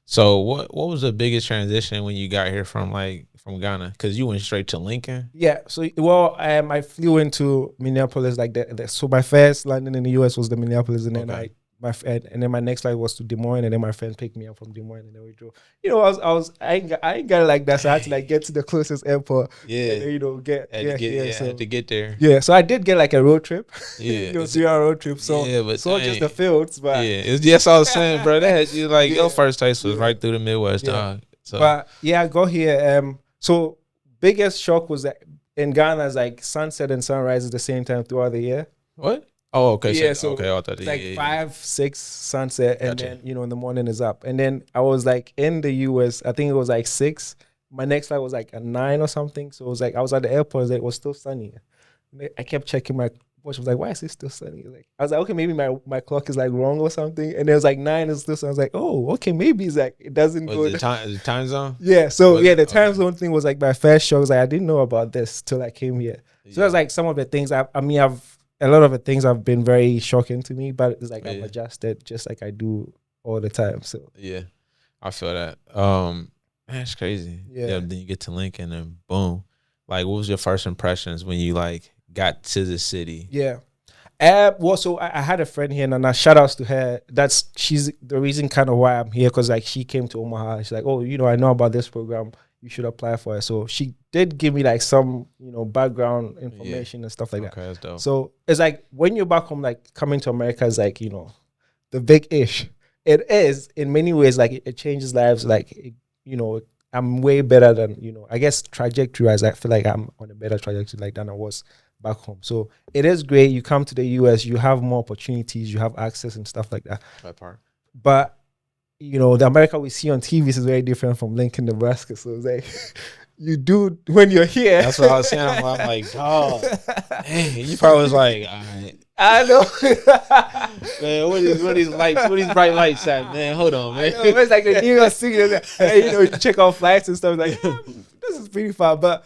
So what was the biggest transition when you got here from Ghana? Because you went straight to Lincoln? Yeah. So, I flew into Minneapolis, like so my first landing in the US was the Minneapolis, and then and then my next flight was to Des Moines, and then my friend picked me up from Des Moines, and then we drove. I ain't got it like that, so I had to like get to the closest airport. Yeah. And, Had to get there. Yeah. So I did get like a road trip. Yeah. 3-hour road trip. So but just the fields, but yes, I was saying, bro, that had you like your first taste was right through the Midwest, dog. So. But I got here. So biggest shock was that in Ghana, it's like sunset and sunrise at the same time throughout the year. What? Oh, okay. Yeah, so okay, I thought it's like 5, 6 sunset, and then in the morning is up. And then I was like in the US, I think it was like 6. My next flight was like at 9 or something. So it was like I was at the airport, it was still sunny. I kept checking my watch. I was like, why is it still sunny? Like I was like, okay, maybe my clock is like wrong or something. And it was like 9 is still sunny. I was like, oh, okay, maybe it's like it doesn't go. The time zone? Yeah. So the time zone thing was like my first shock. I was like, I didn't know about this till I came here. So that's like some of the things a lot of the things have been very shocking to me, but it's like I've adjusted just like I do all the time. So I feel that. That's crazy. Yeah. Then you get to Lincoln and boom. Like, what was your first impressions when you like got to the city? Yeah. So I had a friend here, and shout outs to her. She's the reason kind of why I'm here, because like she came to Omaha. She's like, oh, I know about this program. You should apply for it. So she did give me like some, background information and stuff like that. Okay, that's dope. So it's like when you're back home, like coming to America is like, the big ish. It is in many ways, like it changes lives. Like, I'm way better than, I guess trajectory wise, I feel like I'm on a better trajectory like than I was back home. So it is great. You come to the US, you have more opportunities, you have access and stuff like that. That part. But the America we see on TV is very different from Lincoln, Nebraska. So it's like, you do when you're here. That's what I was saying. I'm like, oh, hey, you probably was like, all right. I know. Man, what are these lights? What are these bright lights at, man? Hold on, man. It's like the New York City. You check out flights and stuff like, this is pretty far. But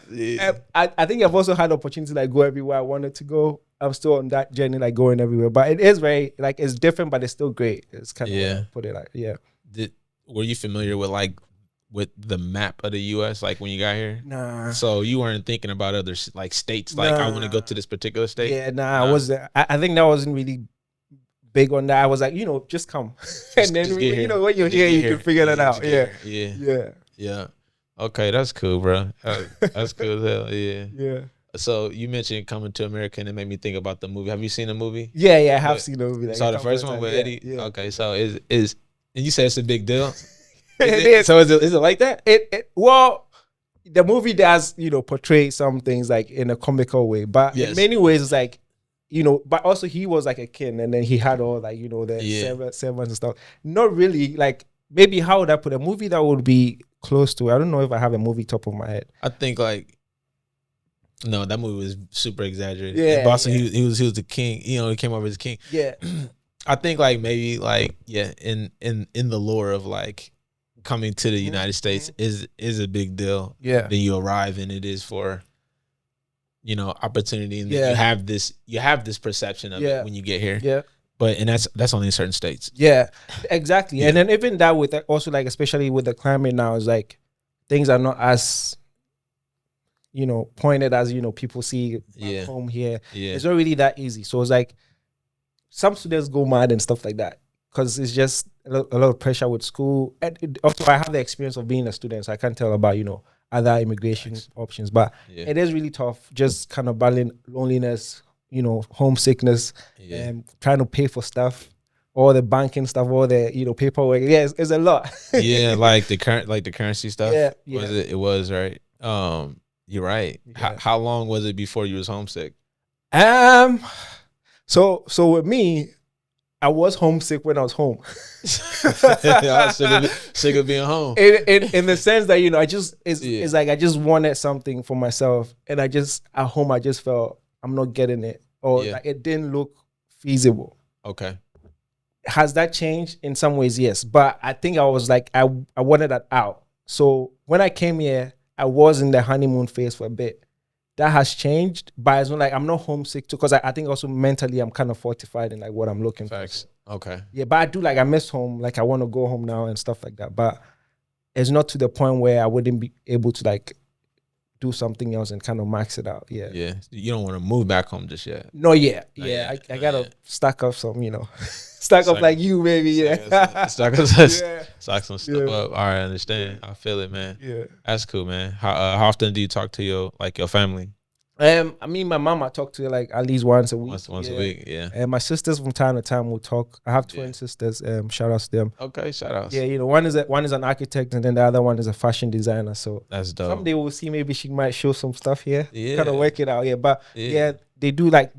I think I've also had the opportunity to like go everywhere I wanted to go. I'm still on that journey, like going everywhere. But it is very, like, it's different, but it's still great. It's kind of put it like, were you familiar with the map of the U.S. like when you got here? Nah. So you weren't thinking about other like states, like I want to go to this particular state? Yeah, I wasn't. I think that wasn't really big on that. I was like, just come. And then, when you're here, you can figure that out. Yeah. Okay, that's cool, bro. That's cool as hell. Yeah. Yeah. So you mentioned coming to America, and it made me think about the movie. Have you seen the movie? Yeah, I have seen the movie. Like saw the first one with Eddie? Yeah. Okay, so is and you said it's a big deal? It is. So is it like that? Well, the movie does, portray some things like in a comical way, but in many ways it's like, but also he was like a king, and then he had all like, the servants and stuff. Not really, like, maybe how would I put a movie that would be close to it? I don't know if I have a movie top of my head. I think like, no, that movie was super exaggerated. Yeah. But also he was the king, he came over as king. Yeah. I think like maybe like, in the lore of like, coming to the United States is a big deal. Yeah. Then you arrive and it is for, opportunity, and you have this perception of it when you get here. Yeah. But that's only in certain states. Yeah, exactly. Yeah. And then even that with also like, especially with the climate now, is like things are not as pointed as people see back home here. Yeah. It's not really that easy. So it's like some students go mad and stuff like that. because it's just a lot of pressure with school. And also, I have the experience of being a student, so I can't tell about, other immigration options. But it is really tough, just kind of battling loneliness, homesickness, and trying to pay for stuff, all the banking stuff, all the, paperwork. Yeah, it's a lot. Yeah, like the currency stuff. Yeah. Was it? It was, right. You're right. Yeah. How long was it before you was homesick? So with me, I was homesick when I was home. I was sick of being home. In the sense that, it's like I just wanted something for myself, and at home I just felt I'm not getting it, or like it didn't look feasible. Okay. Has that changed? In some ways, yes. But I think I was like, I wanted that out. So when I came here, I was in the honeymoon phase for a bit. That has changed, but it's not like I'm not homesick too, because I think also mentally I'm kind of fortified in like what I'm looking for. Okay. Yeah, but I do, like, I miss home. Like, I want to go home now and stuff like that. But it's not to the point where I wouldn't be able to like do something else and kind of max it out. Yeah. Yeah. You don't want to move back home just yet. No, yeah. I gotta stack up some, stack up like you, baby. Yeah. Stack some stuff up. All right, I understand. I feel it, man. Yeah. That's cool, man. How often do you talk to your family? I mean, my mom, I talk to her like at least once a week. Once a week, yeah. And my sisters from time to time will talk. I have twin sisters. Shout outs to them. Okay, shout outs. Yeah, one is an architect, and then the other one is a fashion designer. So that's dope. Someday we'll see. Maybe she might show some stuff here. Yeah, kind of work it out. Yeah, but they do I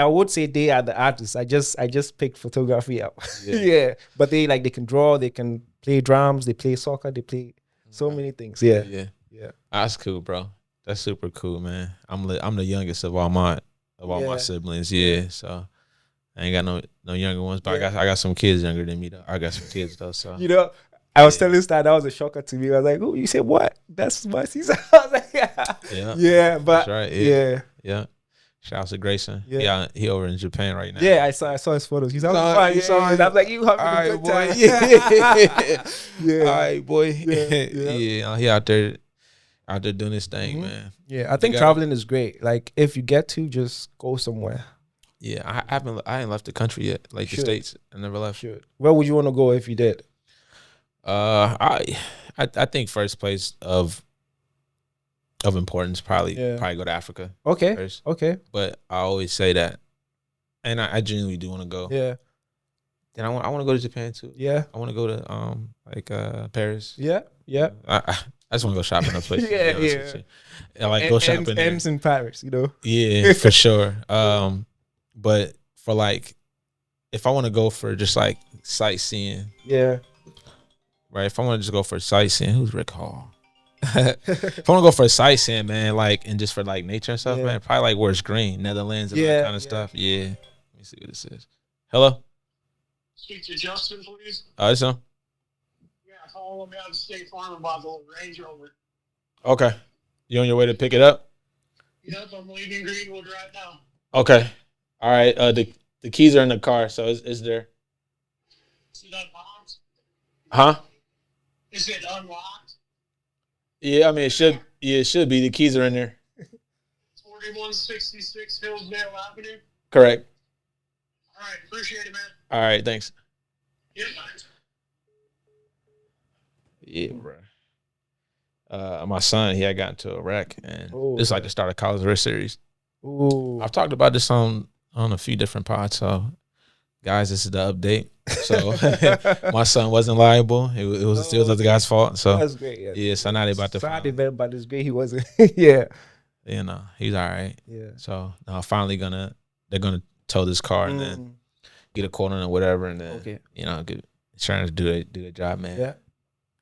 would say they are the artists. I just picked photography up. Yeah, but they can draw. They can play drums. They play soccer. They play so many things. Yeah. That's cool, bro. That's super cool, man. I'm the youngest of all my siblings. Yeah, so I ain't got no younger ones, but I got some kids younger than me though. I got some kids though. So I was telling Star, that was a shocker to me. I was like, "Oh, you said what? That's my season." I was like, "Yeah, but that's right. Yeah. Shout out to Grayson. Yeah, he over in Japan right now. Yeah, I saw his photos. He's having fun. I was like, "You having a good time?" Yeah. All right, boy. Yeah. He out there doing his thing, man. Yeah, I think traveling is great. Like, if you get to, just go somewhere. Yeah, I ain't left the country yet. Like the States, I never left. Where would you want to go if you did? I think first place of importance probably go to Africa. Okay. First. Okay. But I always say that, and I genuinely do want to go. Yeah. Then I want to go to Japan too. Yeah. I want to go to Paris. Yeah. Yeah. I just want to go shopping in those places. Yeah. Like go shopping. Ends in Paris, Yeah, for sure. But for like, if I want to go for just like sightseeing. Yeah. Right. If I want to just go for sightseeing, who's Rick Hall? If I want to go for sightseeing, man, like, and just for like nature and stuff, man, probably like where it's green, Netherlands and that kind of stuff. Yeah. Let me see what this is. Hello. Speak to Justin, please. It's him. Yeah, call him out of State Farm about the Range Rover. Okay. You on your way to pick it up? Yep, I'm leaving Greenwood right now. Okay. All right. The keys are in the car, so it's there. Is it unlocked? Huh? Is it unlocked? Yeah, I mean it should be. The keys are in there. 4166 Hillsdale Avenue. Correct. All right, appreciate it, man. All right, thanks. Yeah, thanks. Yeah, bro. My son, he had gotten into a wreck, and it's like the start of College Risk Series. Ooh. I've talked about this on a few different pods. So, guys, this is the update. So, my son wasn't liable. It was the guy's fault. So that's great. Yeah. So now they about to. Sorry, but it's great he wasn't. Yeah. You know, he's all right. Yeah. So now finally they're gonna tow this car and then get a quote on it or whatever, and then get trying to do their job, man. Yeah.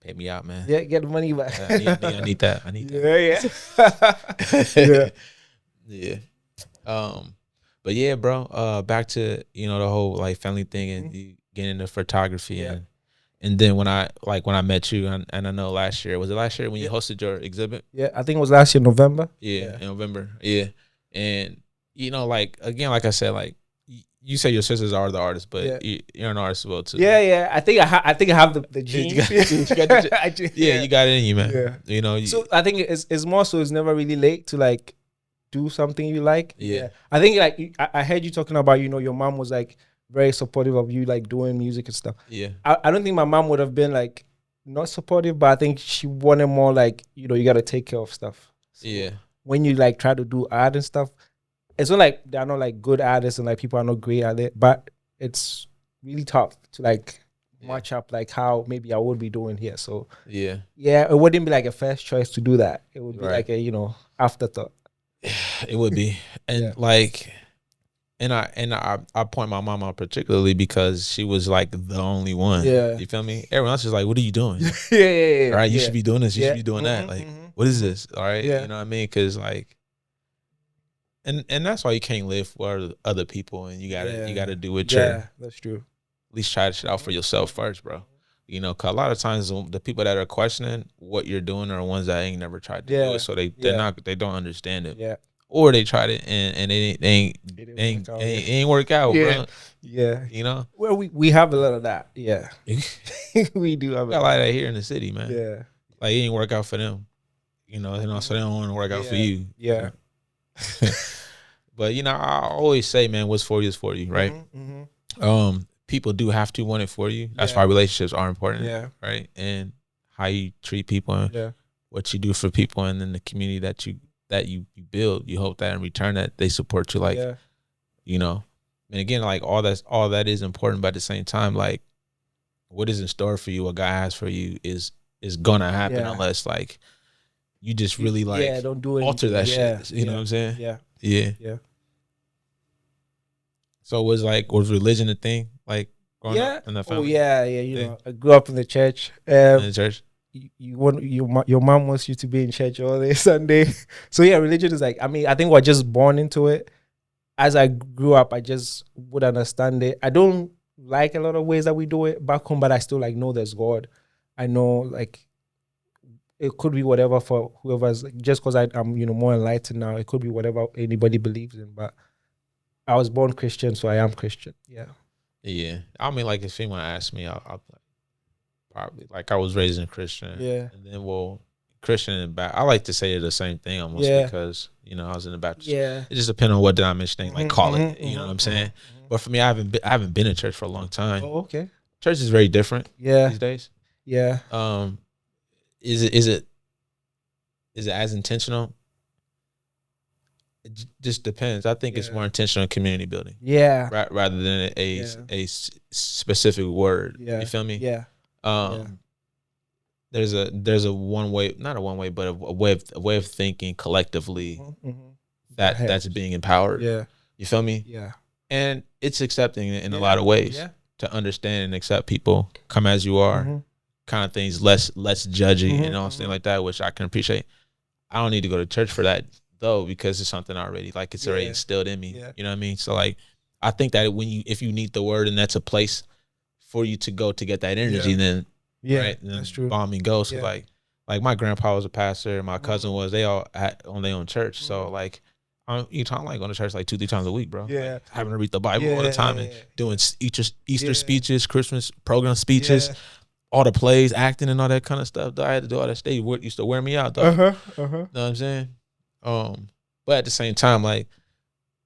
Pay me out, man. Yeah, get the money back. I need that. I need that. Yeah. Yeah. But yeah, bro. Back to the whole like family thing and you getting into photography and then when I met you and I know last year, was it last year when you hosted your exhibit? Yeah, I think it was last year November. Yeah, in November. Yeah, and like again, like I said, like you say your sisters are the artists, but you're an artist as well too. Yeah. I think I have the genes. You got it in you, man. Yeah. So I think it's more so it's never really late to like do something you like. Yeah. I think like I heard you talking about your mom was like very supportive of you like doing music and stuff. Yeah. I don't think my mom would have been like not supportive, but I think she wanted more like, you know, you got to take care of stuff. So Yeah. when you like try to do art and stuff, it's not like they're not like good artists and like people are not great at it, but it's really tough to like match up like how maybe I would be doing here. So Yeah. it wouldn't be like a first choice to do that. It would be Right. like a, you know, afterthought. It would be. And Yeah. like, and I point my mom out particularly because she was like the only one. Yeah. You feel me? Everyone else is like, what are you doing? Yeah. All right, you yeah. should be doing this. You Yeah. should be doing that. Mhm, Like, mhm. what is this? All right, Yeah. you know what I mean? Because like, and that's why you can't live for other people, and you gotta do what you're. Yeah, that's true. At least try shit out for yourself first, bro. You know, cause a lot of times the people that are questioning what you're doing are the ones that ain't never tried to do Yeah. it, so they don't understand it, Yeah. or they tried it and they ain't It ain't work out, Yeah. bro. Yeah. You know, Well, we have a lot of that. Yeah. We do have got a lot of that here in the city, man. Yeah. Like it ain't work out for them, you know, so they don't want to work out for Yeah. you. Yeah. But you know, I always say, man, what's for you is for you, right? Mhm. People do have to want it for you. That's Yeah. why relationships are important, Yeah. right? And how you treat people and Yeah. what you do for people, and then the community that you build. You hope that in return that they support you, like Yeah. you know. And again, like all that is important, but at the same time, like what is in store for you, what God has for you is gonna happen Yeah. unless like you just really like don't do it. alter that shit. You know what I'm saying? Yeah. Yeah. Yeah. So was religion a thing? Like growing Yeah. up in the Oh family? yeah. Yeah. You Yeah. know, I grew up in the church. In the church? Your mom wants you to be in church all day Sunday. So yeah, religion is like, I mean, I think we're just born into it. As I grew up, I just would understand it. I don't like a lot of ways that we do it back home, but I still like know there's God. I know like it could be whatever for whoever's like, just because I'm more enlightened now. It could be whatever anybody believes in, but I was born Christian, so I am Christian. Yeah. Yeah. I mean, like if anyone asked me, I'll probably like I was raised in Christian. Yeah. And then Christian and Baptist. I like to say they're the same thing almost because I was in the Baptist. Yeah. It just depends on what denomination they like call it. Mhm, You know what I'm mhm, saying? But for me, I haven't been in church for a long time. Oh, okay. Church is very different Yeah. these days. Yeah. Is it as intentional? It just depends. I think it's Yeah. more intentional community building, Yeah. rather than a specific word. Yeah. You feel me? Yeah. There's a one way, not a one way, but a way of thinking collectively Mhm. that's being empowered. Yeah. You feel me? Yeah. And it's accepting it in a lot of ways. Yeah. To understand and accept people, come as you are, Mhm. kind of things, less judgy Mhm, and all things like that, which I can appreciate. I don't need to go to church for that though, because it's something already like it's already Yeah. instilled in me. Yeah. You know what I mean? So like, I think that if you need the word and that's a place for you to go to get that energy, Yeah. then Yeah. right, then That's true. bombing goes. So Yeah. like my grandpa was a pastor, my cousin was. They all had on their own church. So like, I'm like going to church like 2-3 times a week, bro. Yeah. Like, having to read the Bible all the time and Yeah. doing Easter Yeah. speeches, Christmas program speeches, Yeah. all the plays, acting, and all that kind of stuff. I had to do all that stage. It used to wear me out, though. Uh-huh. You know what I'm saying? But at the same time, like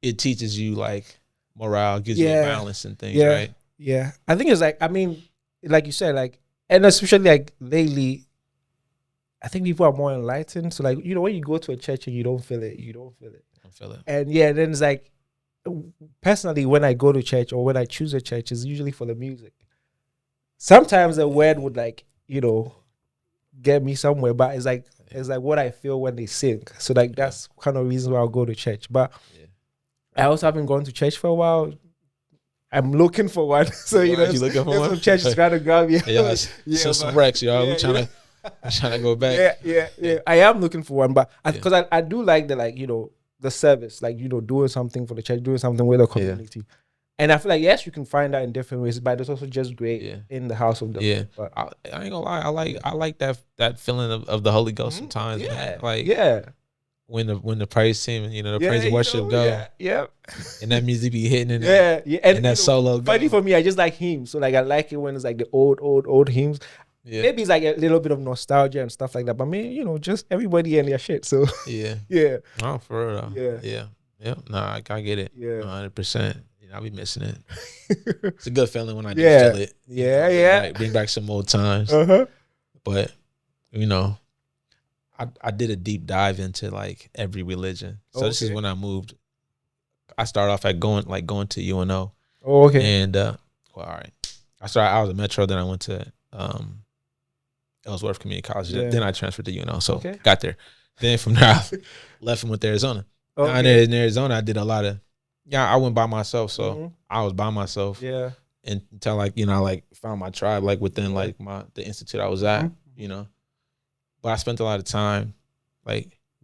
it teaches you like morale, gives you a Yeah. balance and things, Yeah. right? Yeah. I think it's like, I mean, like you said, like, and especially like lately, I think people are more enlightened. So like, when you go to a church and you don't feel it, I feel it. And yeah, then it's like, personally, when I go to church or when I choose a church, it's usually for the music. Sometimes the word would like, get me somewhere, but it's like what I feel when they sing. So like that's kind of reason why I'll go to church. But I also haven't gone to church for a while. I'm looking for one. So You looking for one? some churches trying to grab me. So some Rex, y'all. We trying to go back. Yeah. I am looking for one, but because I do like the service, like doing something for the church, doing something with the community. And I feel like yes, you can find that in different ways, but it's also just great in the house of the Yeah. Lord. I ain't gonna lie. I like that feeling of the Holy Ghost sometimes. Man. Like when the praise team, the praise and worship go, yeah, and that music be hitting in and that solo. Funny for me, I just like hymns, so like I like it when it's like the old hymns. Yeah. Maybe it's like a little bit of nostalgia and stuff like that, but just everybody and their shit. So Yeah. yeah, Oh, for real though. Yeah. Yeah. No, I get it. Yeah. 100%. I'll be missing it. It's a good feeling when I do Yeah. feel it. Yeah. Like, bring back some old times. But I did a deep dive into like every religion. So this is when I moved. I started off at going to UNO. Oh, okay. And all right. I was at Metro, then I went to Ellsworth Community College. Yeah. Then I transferred to UNO. So Okay. got there. Then from there I left and went to Arizona. Okay. Down there in Arizona, I did a lot of I went by myself. So I was by myself. Yeah. Until I found my tribe within the institute I was at, But I spent a lot of time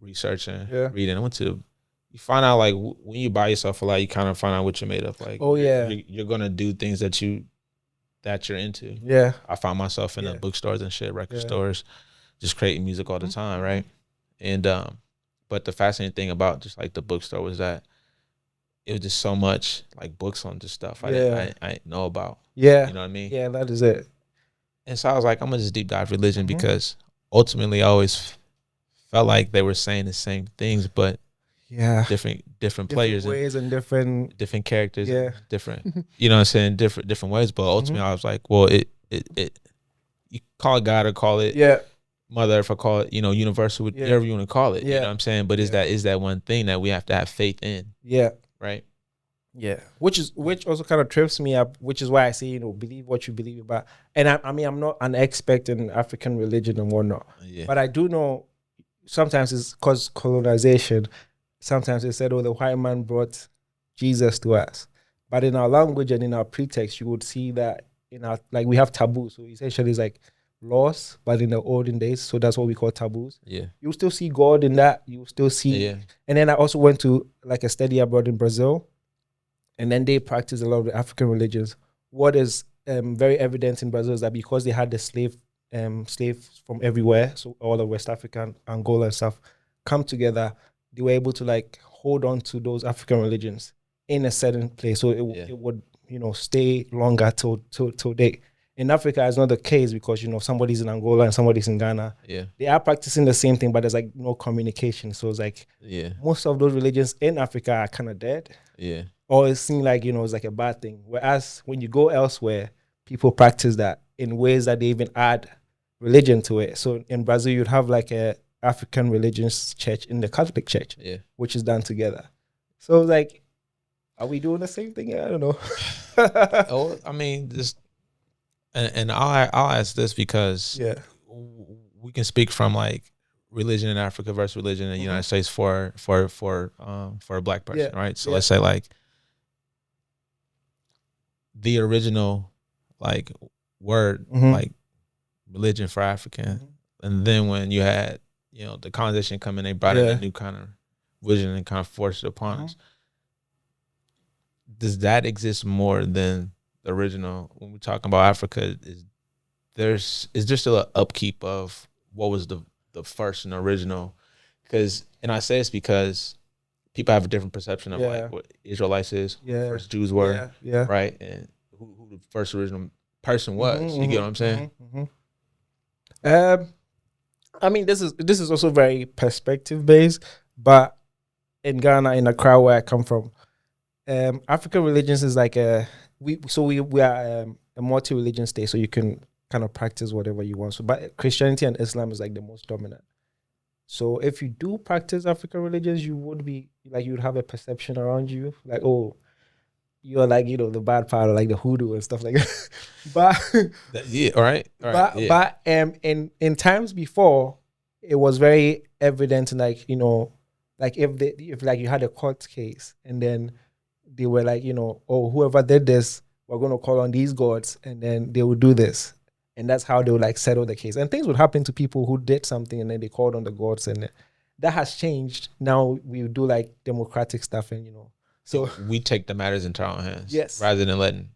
researching, reading. I went to you find out when you buy yourself a lot, you kind of find out what you're made of. You're gonna do things that you're into. Yeah. I found myself in the bookstores and shit, record stores, just creating music all the time, right? And but the fascinating thing about just the bookstore was that it was just so much books on just stuff I didn't know about. Yeah. You know what I mean? Yeah, that is it. And so I was like, I'm gonna just deep dive religion because ultimately I always felt like they were saying the same things, but different players ways and different characters, different you saying different ways. But ultimately I was like, well, it you call it God or call it Mother Earth or call it universal, whatever you want to call it. You know what I'm saying? But is that one thing that we have to have faith in? Yeah. Right. Yeah, which also kind of trips me up, which is why I say, believe what you believe about. And I mean, I'm not an expert in African religion and whatnot, but I do know sometimes it's because colonization. Sometimes they said, the white man brought Jesus to us. But in our language and in our pretext, you would see that in our, we have taboos. So essentially it's laws, but in the olden days, so that's what we call taboos. Yeah. You still see God in that. You still see. Yeah. And then I also went to a study abroad in Brazil. And then they practice a lot of the African religions. What is very evident in Brazil is that because they had the slaves from everywhere, so all of West Africa, Angola and stuff, come together, they were able to hold on to those African religions in a certain place. So it would, stay longer till date. In Africa, it's not the case because, somebody's in Angola and somebody's in Ghana. Yeah. They are practicing the same thing, but there's no communication. So it's most of those religions in Africa are kind of dead. Yeah. Or it seems it's a bad thing. Whereas when you go elsewhere, people practice that in ways that they even add religion to it. So in Brazil, you'd have a African religious church in the Catholic church, which is done together. So it's are we doing the same thing? I don't know. Oh, I mean, just and I'll ask this because we can speak from religion in Africa versus religion in the United States for a black person, right? So let's say the original word religion for African, and then when you had the colonization come in, they brought in a new kind of vision and kind of forced it upon us. Does that exist more than the original? When we're talking about Africa, is there still an upkeep of what was the first and original? And I say this because people have a different perception of what Israelites is, first Jews were, right, and who the first original person was. You get what I'm saying? I mean, this is also very perspective based, but in Ghana, in Accra, where I come from, African religions is we are a multi-religion state, so you can kind of practice whatever you want. So, but Christianity and Islam is the most dominant. So if you do practice African religions, you would be you'd have a perception around you, you're the bad part of the hoodoo and stuff like that. But all right. But in times before, it was very evident, if you had a court case and then they were whoever did this, we're going to call on these gods, and then they would do this. And that's how they would settle the case. And things would happen to people who did something and then they called on the gods, and that has changed. Now we do democratic stuff, and so we take the matters into our own hands. Yes. Rather than letting.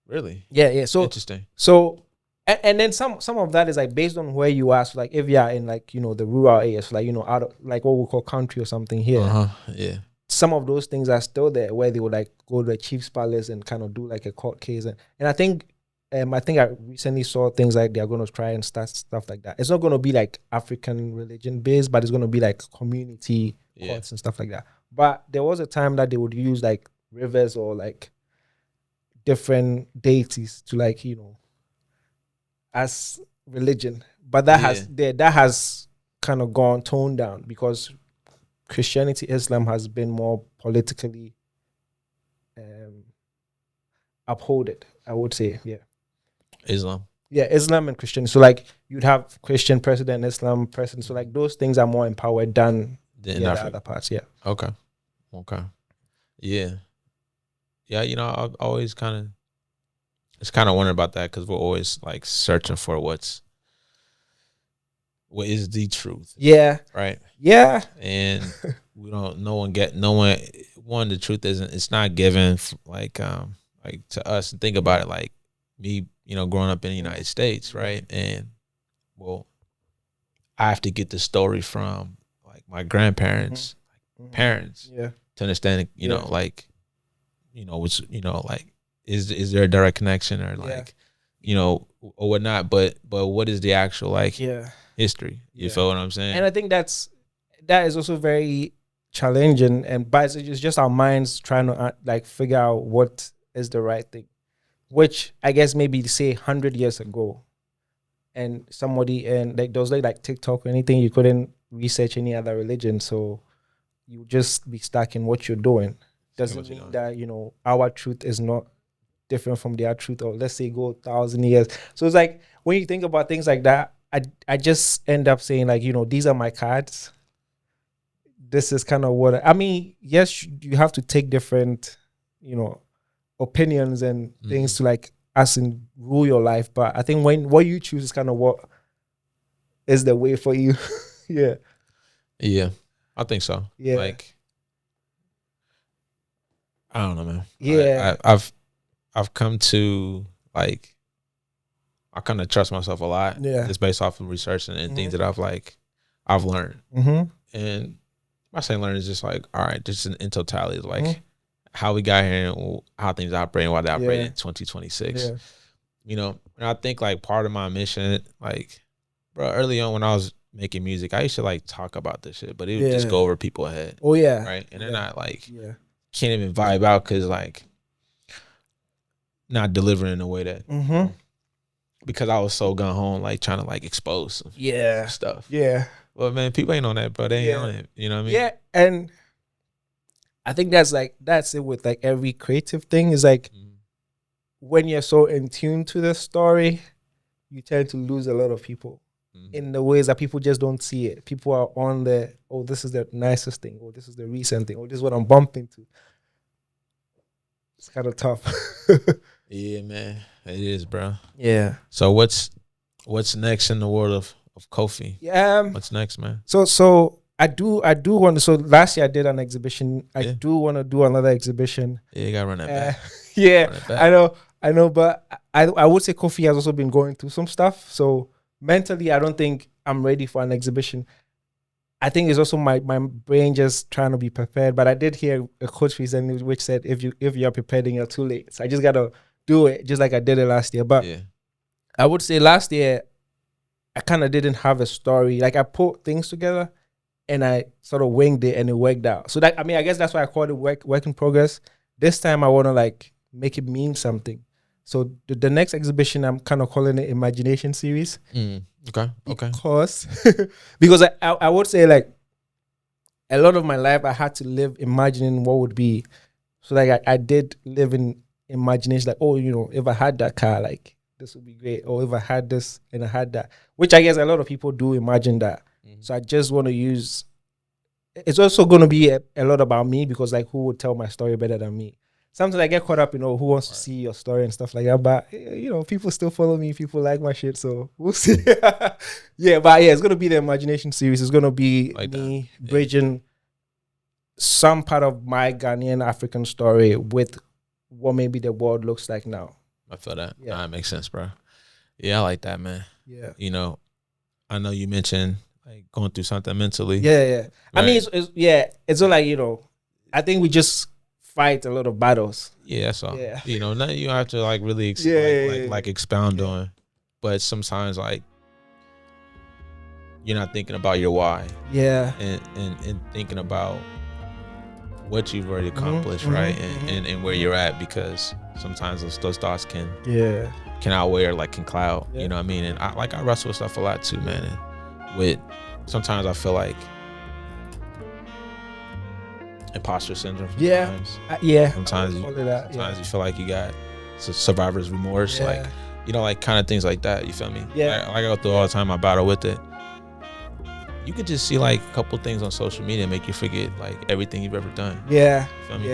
Really? Yeah. So interesting. So and then some of that is based on where you are. So if you are in the rural areas, out of what we call country or something here. Yeah. Some of those things are still there, where they would go to the chief's palace and kind of do a court case, and I think I recently saw things they are going to try and start stuff like that. It's not going to be African religion based, but it's going to be community courts and stuff like that. But there was a time that they would use rivers or like different deities to like, as religion. But that has kind of gone toned down because Christianity, Islam has been more politically upholded, I would say. Yeah. Islam. Yeah, Islam and Christianity. So like you'd have Christian president, Islam president. So like those things are more empowered than the other parts. Yeah. Okay. Yeah. Yeah, I've always kind of wondered about that because we're always like searching for what is the truth. Yeah. Right. Yeah. And we don't. No one. The truth isn't. It's not given like to us. And think about it. Like me, growing up in the United States, right? And well, I have to get the story from like my grandparents, parents, to understand. Which like is there a direct connection or like or whatnot? But what is the actual like history? You feel what I'm saying? And I think that is also very challenging, but it's just our minds trying to like figure out what is the right thing, which I guess maybe say 100 years ago, and somebody and like there was like TikTok or anything, you couldn't research any other religion, so you just be stuck in what you're doing. Doesn't mean that our truth is not different from their truth, or let's say go 1,000 years. So it's like when you think about things like that, I just end up saying like these are my cards. This is kind of what I mean. Yes, you have to take different opinions and things to like as in rule your life, but I think what you choose is kind of what is the way for you. Yeah, I think so. Yeah, like I don't know, man. Yeah, I've come to like I kind of trust myself a lot. Yeah, just based off of research and things that I've learned. And I say learn is just like all right, just in totality, like how we got here and how things operate and why they operate in 2026. And I think like part of my mission, like, bro, early on when I was making music, I used to like talk about this shit, but it would just go over people's head. Oh yeah, right, and they're not like can't even vibe out because like not delivering in a way that because I was so gun home like trying to like expose some stuff. Yeah. Well, man, people ain't on that, bro. They ain't on it. You know what I mean? Yeah, and I think that's it with like every creative thing is like when you're so in tune to the story, you tend to lose a lot of people in the ways that people just don't see it. People are on the, oh, this is the nicest thing, or this is the recent thing, or this is what I'm bumping to. It's kind of tough. Yeah, man. It is, bro. Yeah. So what's next in the world of Kofi? Yeah. What's next, man? So I do want to. So last year I did an exhibition. I do want to do another exhibition. Yeah, you gotta run that back. Yeah, run it back. I know, but I would say Kofi has also been going through some stuff. So mentally, I don't think I'm ready for an exhibition. I think it's also my brain just trying to be prepared. But I did hear a quote recently which said, if you're prepared, then you're too late. So I just gotta do it, just like I did it last year. But I would say last year I kind of didn't have a story. Like I put things together and I sort of winged it and it worked out. So that, I mean, I guess that's why I call it work in progress. This time I want to like make it mean something. So the next exhibition, I'm kind of calling it Imagination Series. Okay. Because I would say like a lot of my life I had to live imagining what would be. So like I did live in imagination, like, oh, if I had that car, like this would be great. Or if I had this and I had that, which I guess a lot of people do imagine that. So I just want to use, it's also going to be a lot about me because like who would tell my story better than me? Sometimes I get caught up, who wants to see your story and stuff like that. But, people still follow me. People like my shit. So we'll see. It's going to be the Imagination Series. It's going to be like me bridging some part of my Ghanaian African story with what maybe the world looks like now. I feel that. Yeah. That makes sense, bro. Yeah, I like that, man. Yeah. I know you mentioned like going through something mentally. Yeah. Right. I mean, it's all like, I think we just fight a lot of battles. Yeah, that's all. Yeah. Nothing you have to like really expound on. But sometimes like you're not thinking about your why. Yeah. And thinking about what you've already accomplished, right? And where you're at, because sometimes those thoughts can outweigh or like can cloud, you know what I mean? And I wrestle with stuff a lot too, man. And with sometimes I feel like imposter syndrome. Sometimes. Sometimes you feel like you got survivor's remorse, like, you know, like kind of things like that. You feel me? Like I go through all the time. I battle with it. You could just see like a couple things on social media and make you forget like everything you've ever done. You feel me?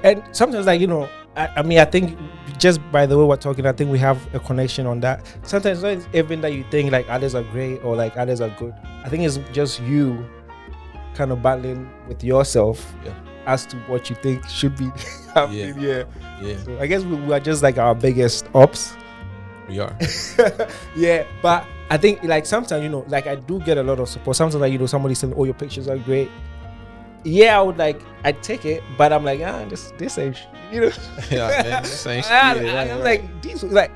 And sometimes, like, you know, I mean, I think just by the way we're talking, I think we have a connection on that. Sometimes it's not even that you think like others are great or like others are good. I think it's just you kind of battling with yourself as to what you think should be happening. So I guess we are just like our biggest ups. We are. But I think like sometimes, you know, like I do get a lot of support. Sometimes, like, you know, somebody saying, "Oh, your pictures are great." I take it, but I'm like, this ain't, you know. Man, this ain't shit. I'm like, these like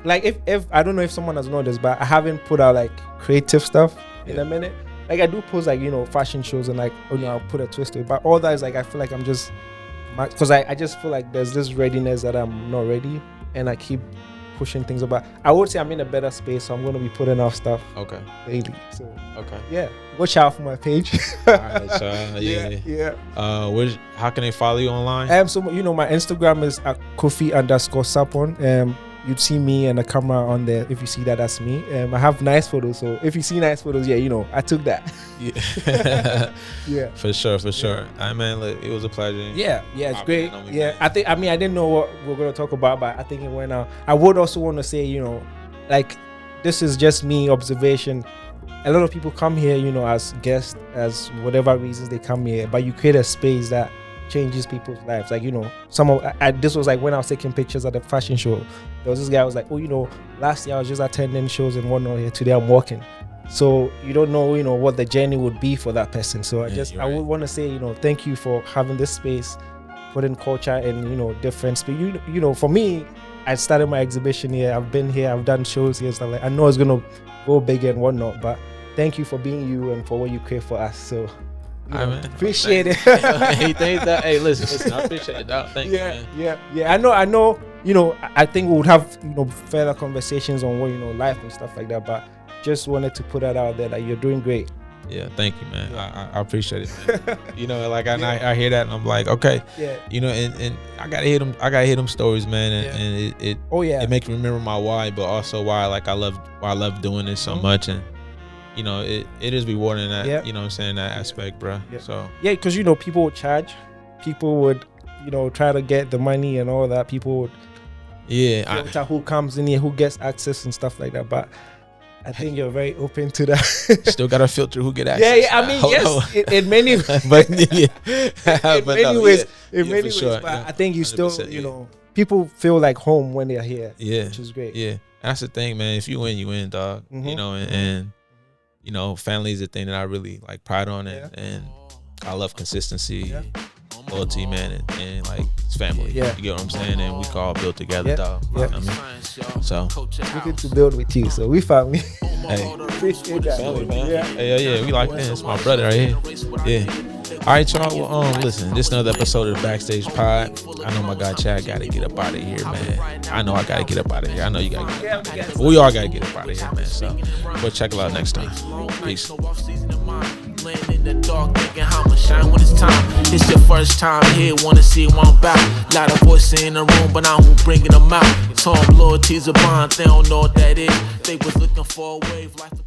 if I don't know if someone has noticed, but I haven't put out like creative stuff in a minute. Like I do post like, you know, fashion shows and like, oh no, I'll put a twist to it. But all that is like, I feel like I'm just, because I just feel like there's this readiness that I'm not ready, and I keep pushing things about. I would say I'm in a better space, so I'm going to be putting out stuff daily. So watch out for my page. All right, so how can they follow you online? So you know, my Instagram is at Kofi_Sapon. You'd see me and the camera on there. If you see that, that's me. I have nice photos, so if you see nice photos, you know, I took that. For sure. I mean, look, it was a pleasure. It's great. I didn't know what we were gonna talk about, but I think it went out. I would also want to say, you know, like, this is just me observation. A lot of people come here, you know, as guests, as whatever reasons they come here, but you create a space that changes people's lives. Like, you know, this was like when I was taking pictures at the fashion show. There was this guy who was like, oh, you know, last year I was just attending shows and whatnot here. Today I'm walking. So you don't know, you know, what the journey would be for that person. So I would want to say, you know, thank you for having this space, putting culture in, you know, different space. You know, for me, I started my exhibition here. I've been here. I've done shows here. Stuff like, I know it's gonna go bigger and whatnot, but thank you for being you and for what you create for us. So. Appreciate it. Hey, listen, I appreciate it, dog. Thank you, man. I know. You know, I think we would have, you know, further conversations on what, you know, life and stuff like that. But just wanted to put that out there, that you're doing great. Yeah, thank you, man. I appreciate it, man. You know, like I hear that and I'm like, okay, you know, and I gotta hear them stories, man, and it makes me remember my why, but also why I love doing this so much. And you know, it is rewarding that, you know what I'm saying, that aspect, bro. So because, you know, people would charge, people would, you know, try to get the money and all that. People would filter who comes in here, who gets access and stuff like that. But I think you're very open to that. Still gotta filter who get access. I mean, yes, in many but in many ways. But I think you still, you know, people feel like home when they're here, which is great. And that's the thing, man. If you win, you win, dog. You know, and you know, family is the thing that I really like pride on, and I love consistency, loyalty, man, and like it's family. You get what I'm saying? And we all build together, dog. You know what I mean? So we get to build with you, so we family. Hey, appreciate that, family, man. Yeah, we like that. It's my brother right here. Yeah. All right, y'all. Well, listen, this is another episode of the Backstage Pod. I know my guy Chad got to get up out of here, man. I know I got to get up out of here. I know you got to get up out of here. We all got to get up out of here, man. So we'll check it out next time. Peace. Laying in the dark, thinking how I'ma shine when it's time. It's your first time here, wanna see what I'm about. Lot of voices in the room, but I'm who bringing them out. Told them loyalty's a bond, they don't know what that is. They was looking for a wave, life.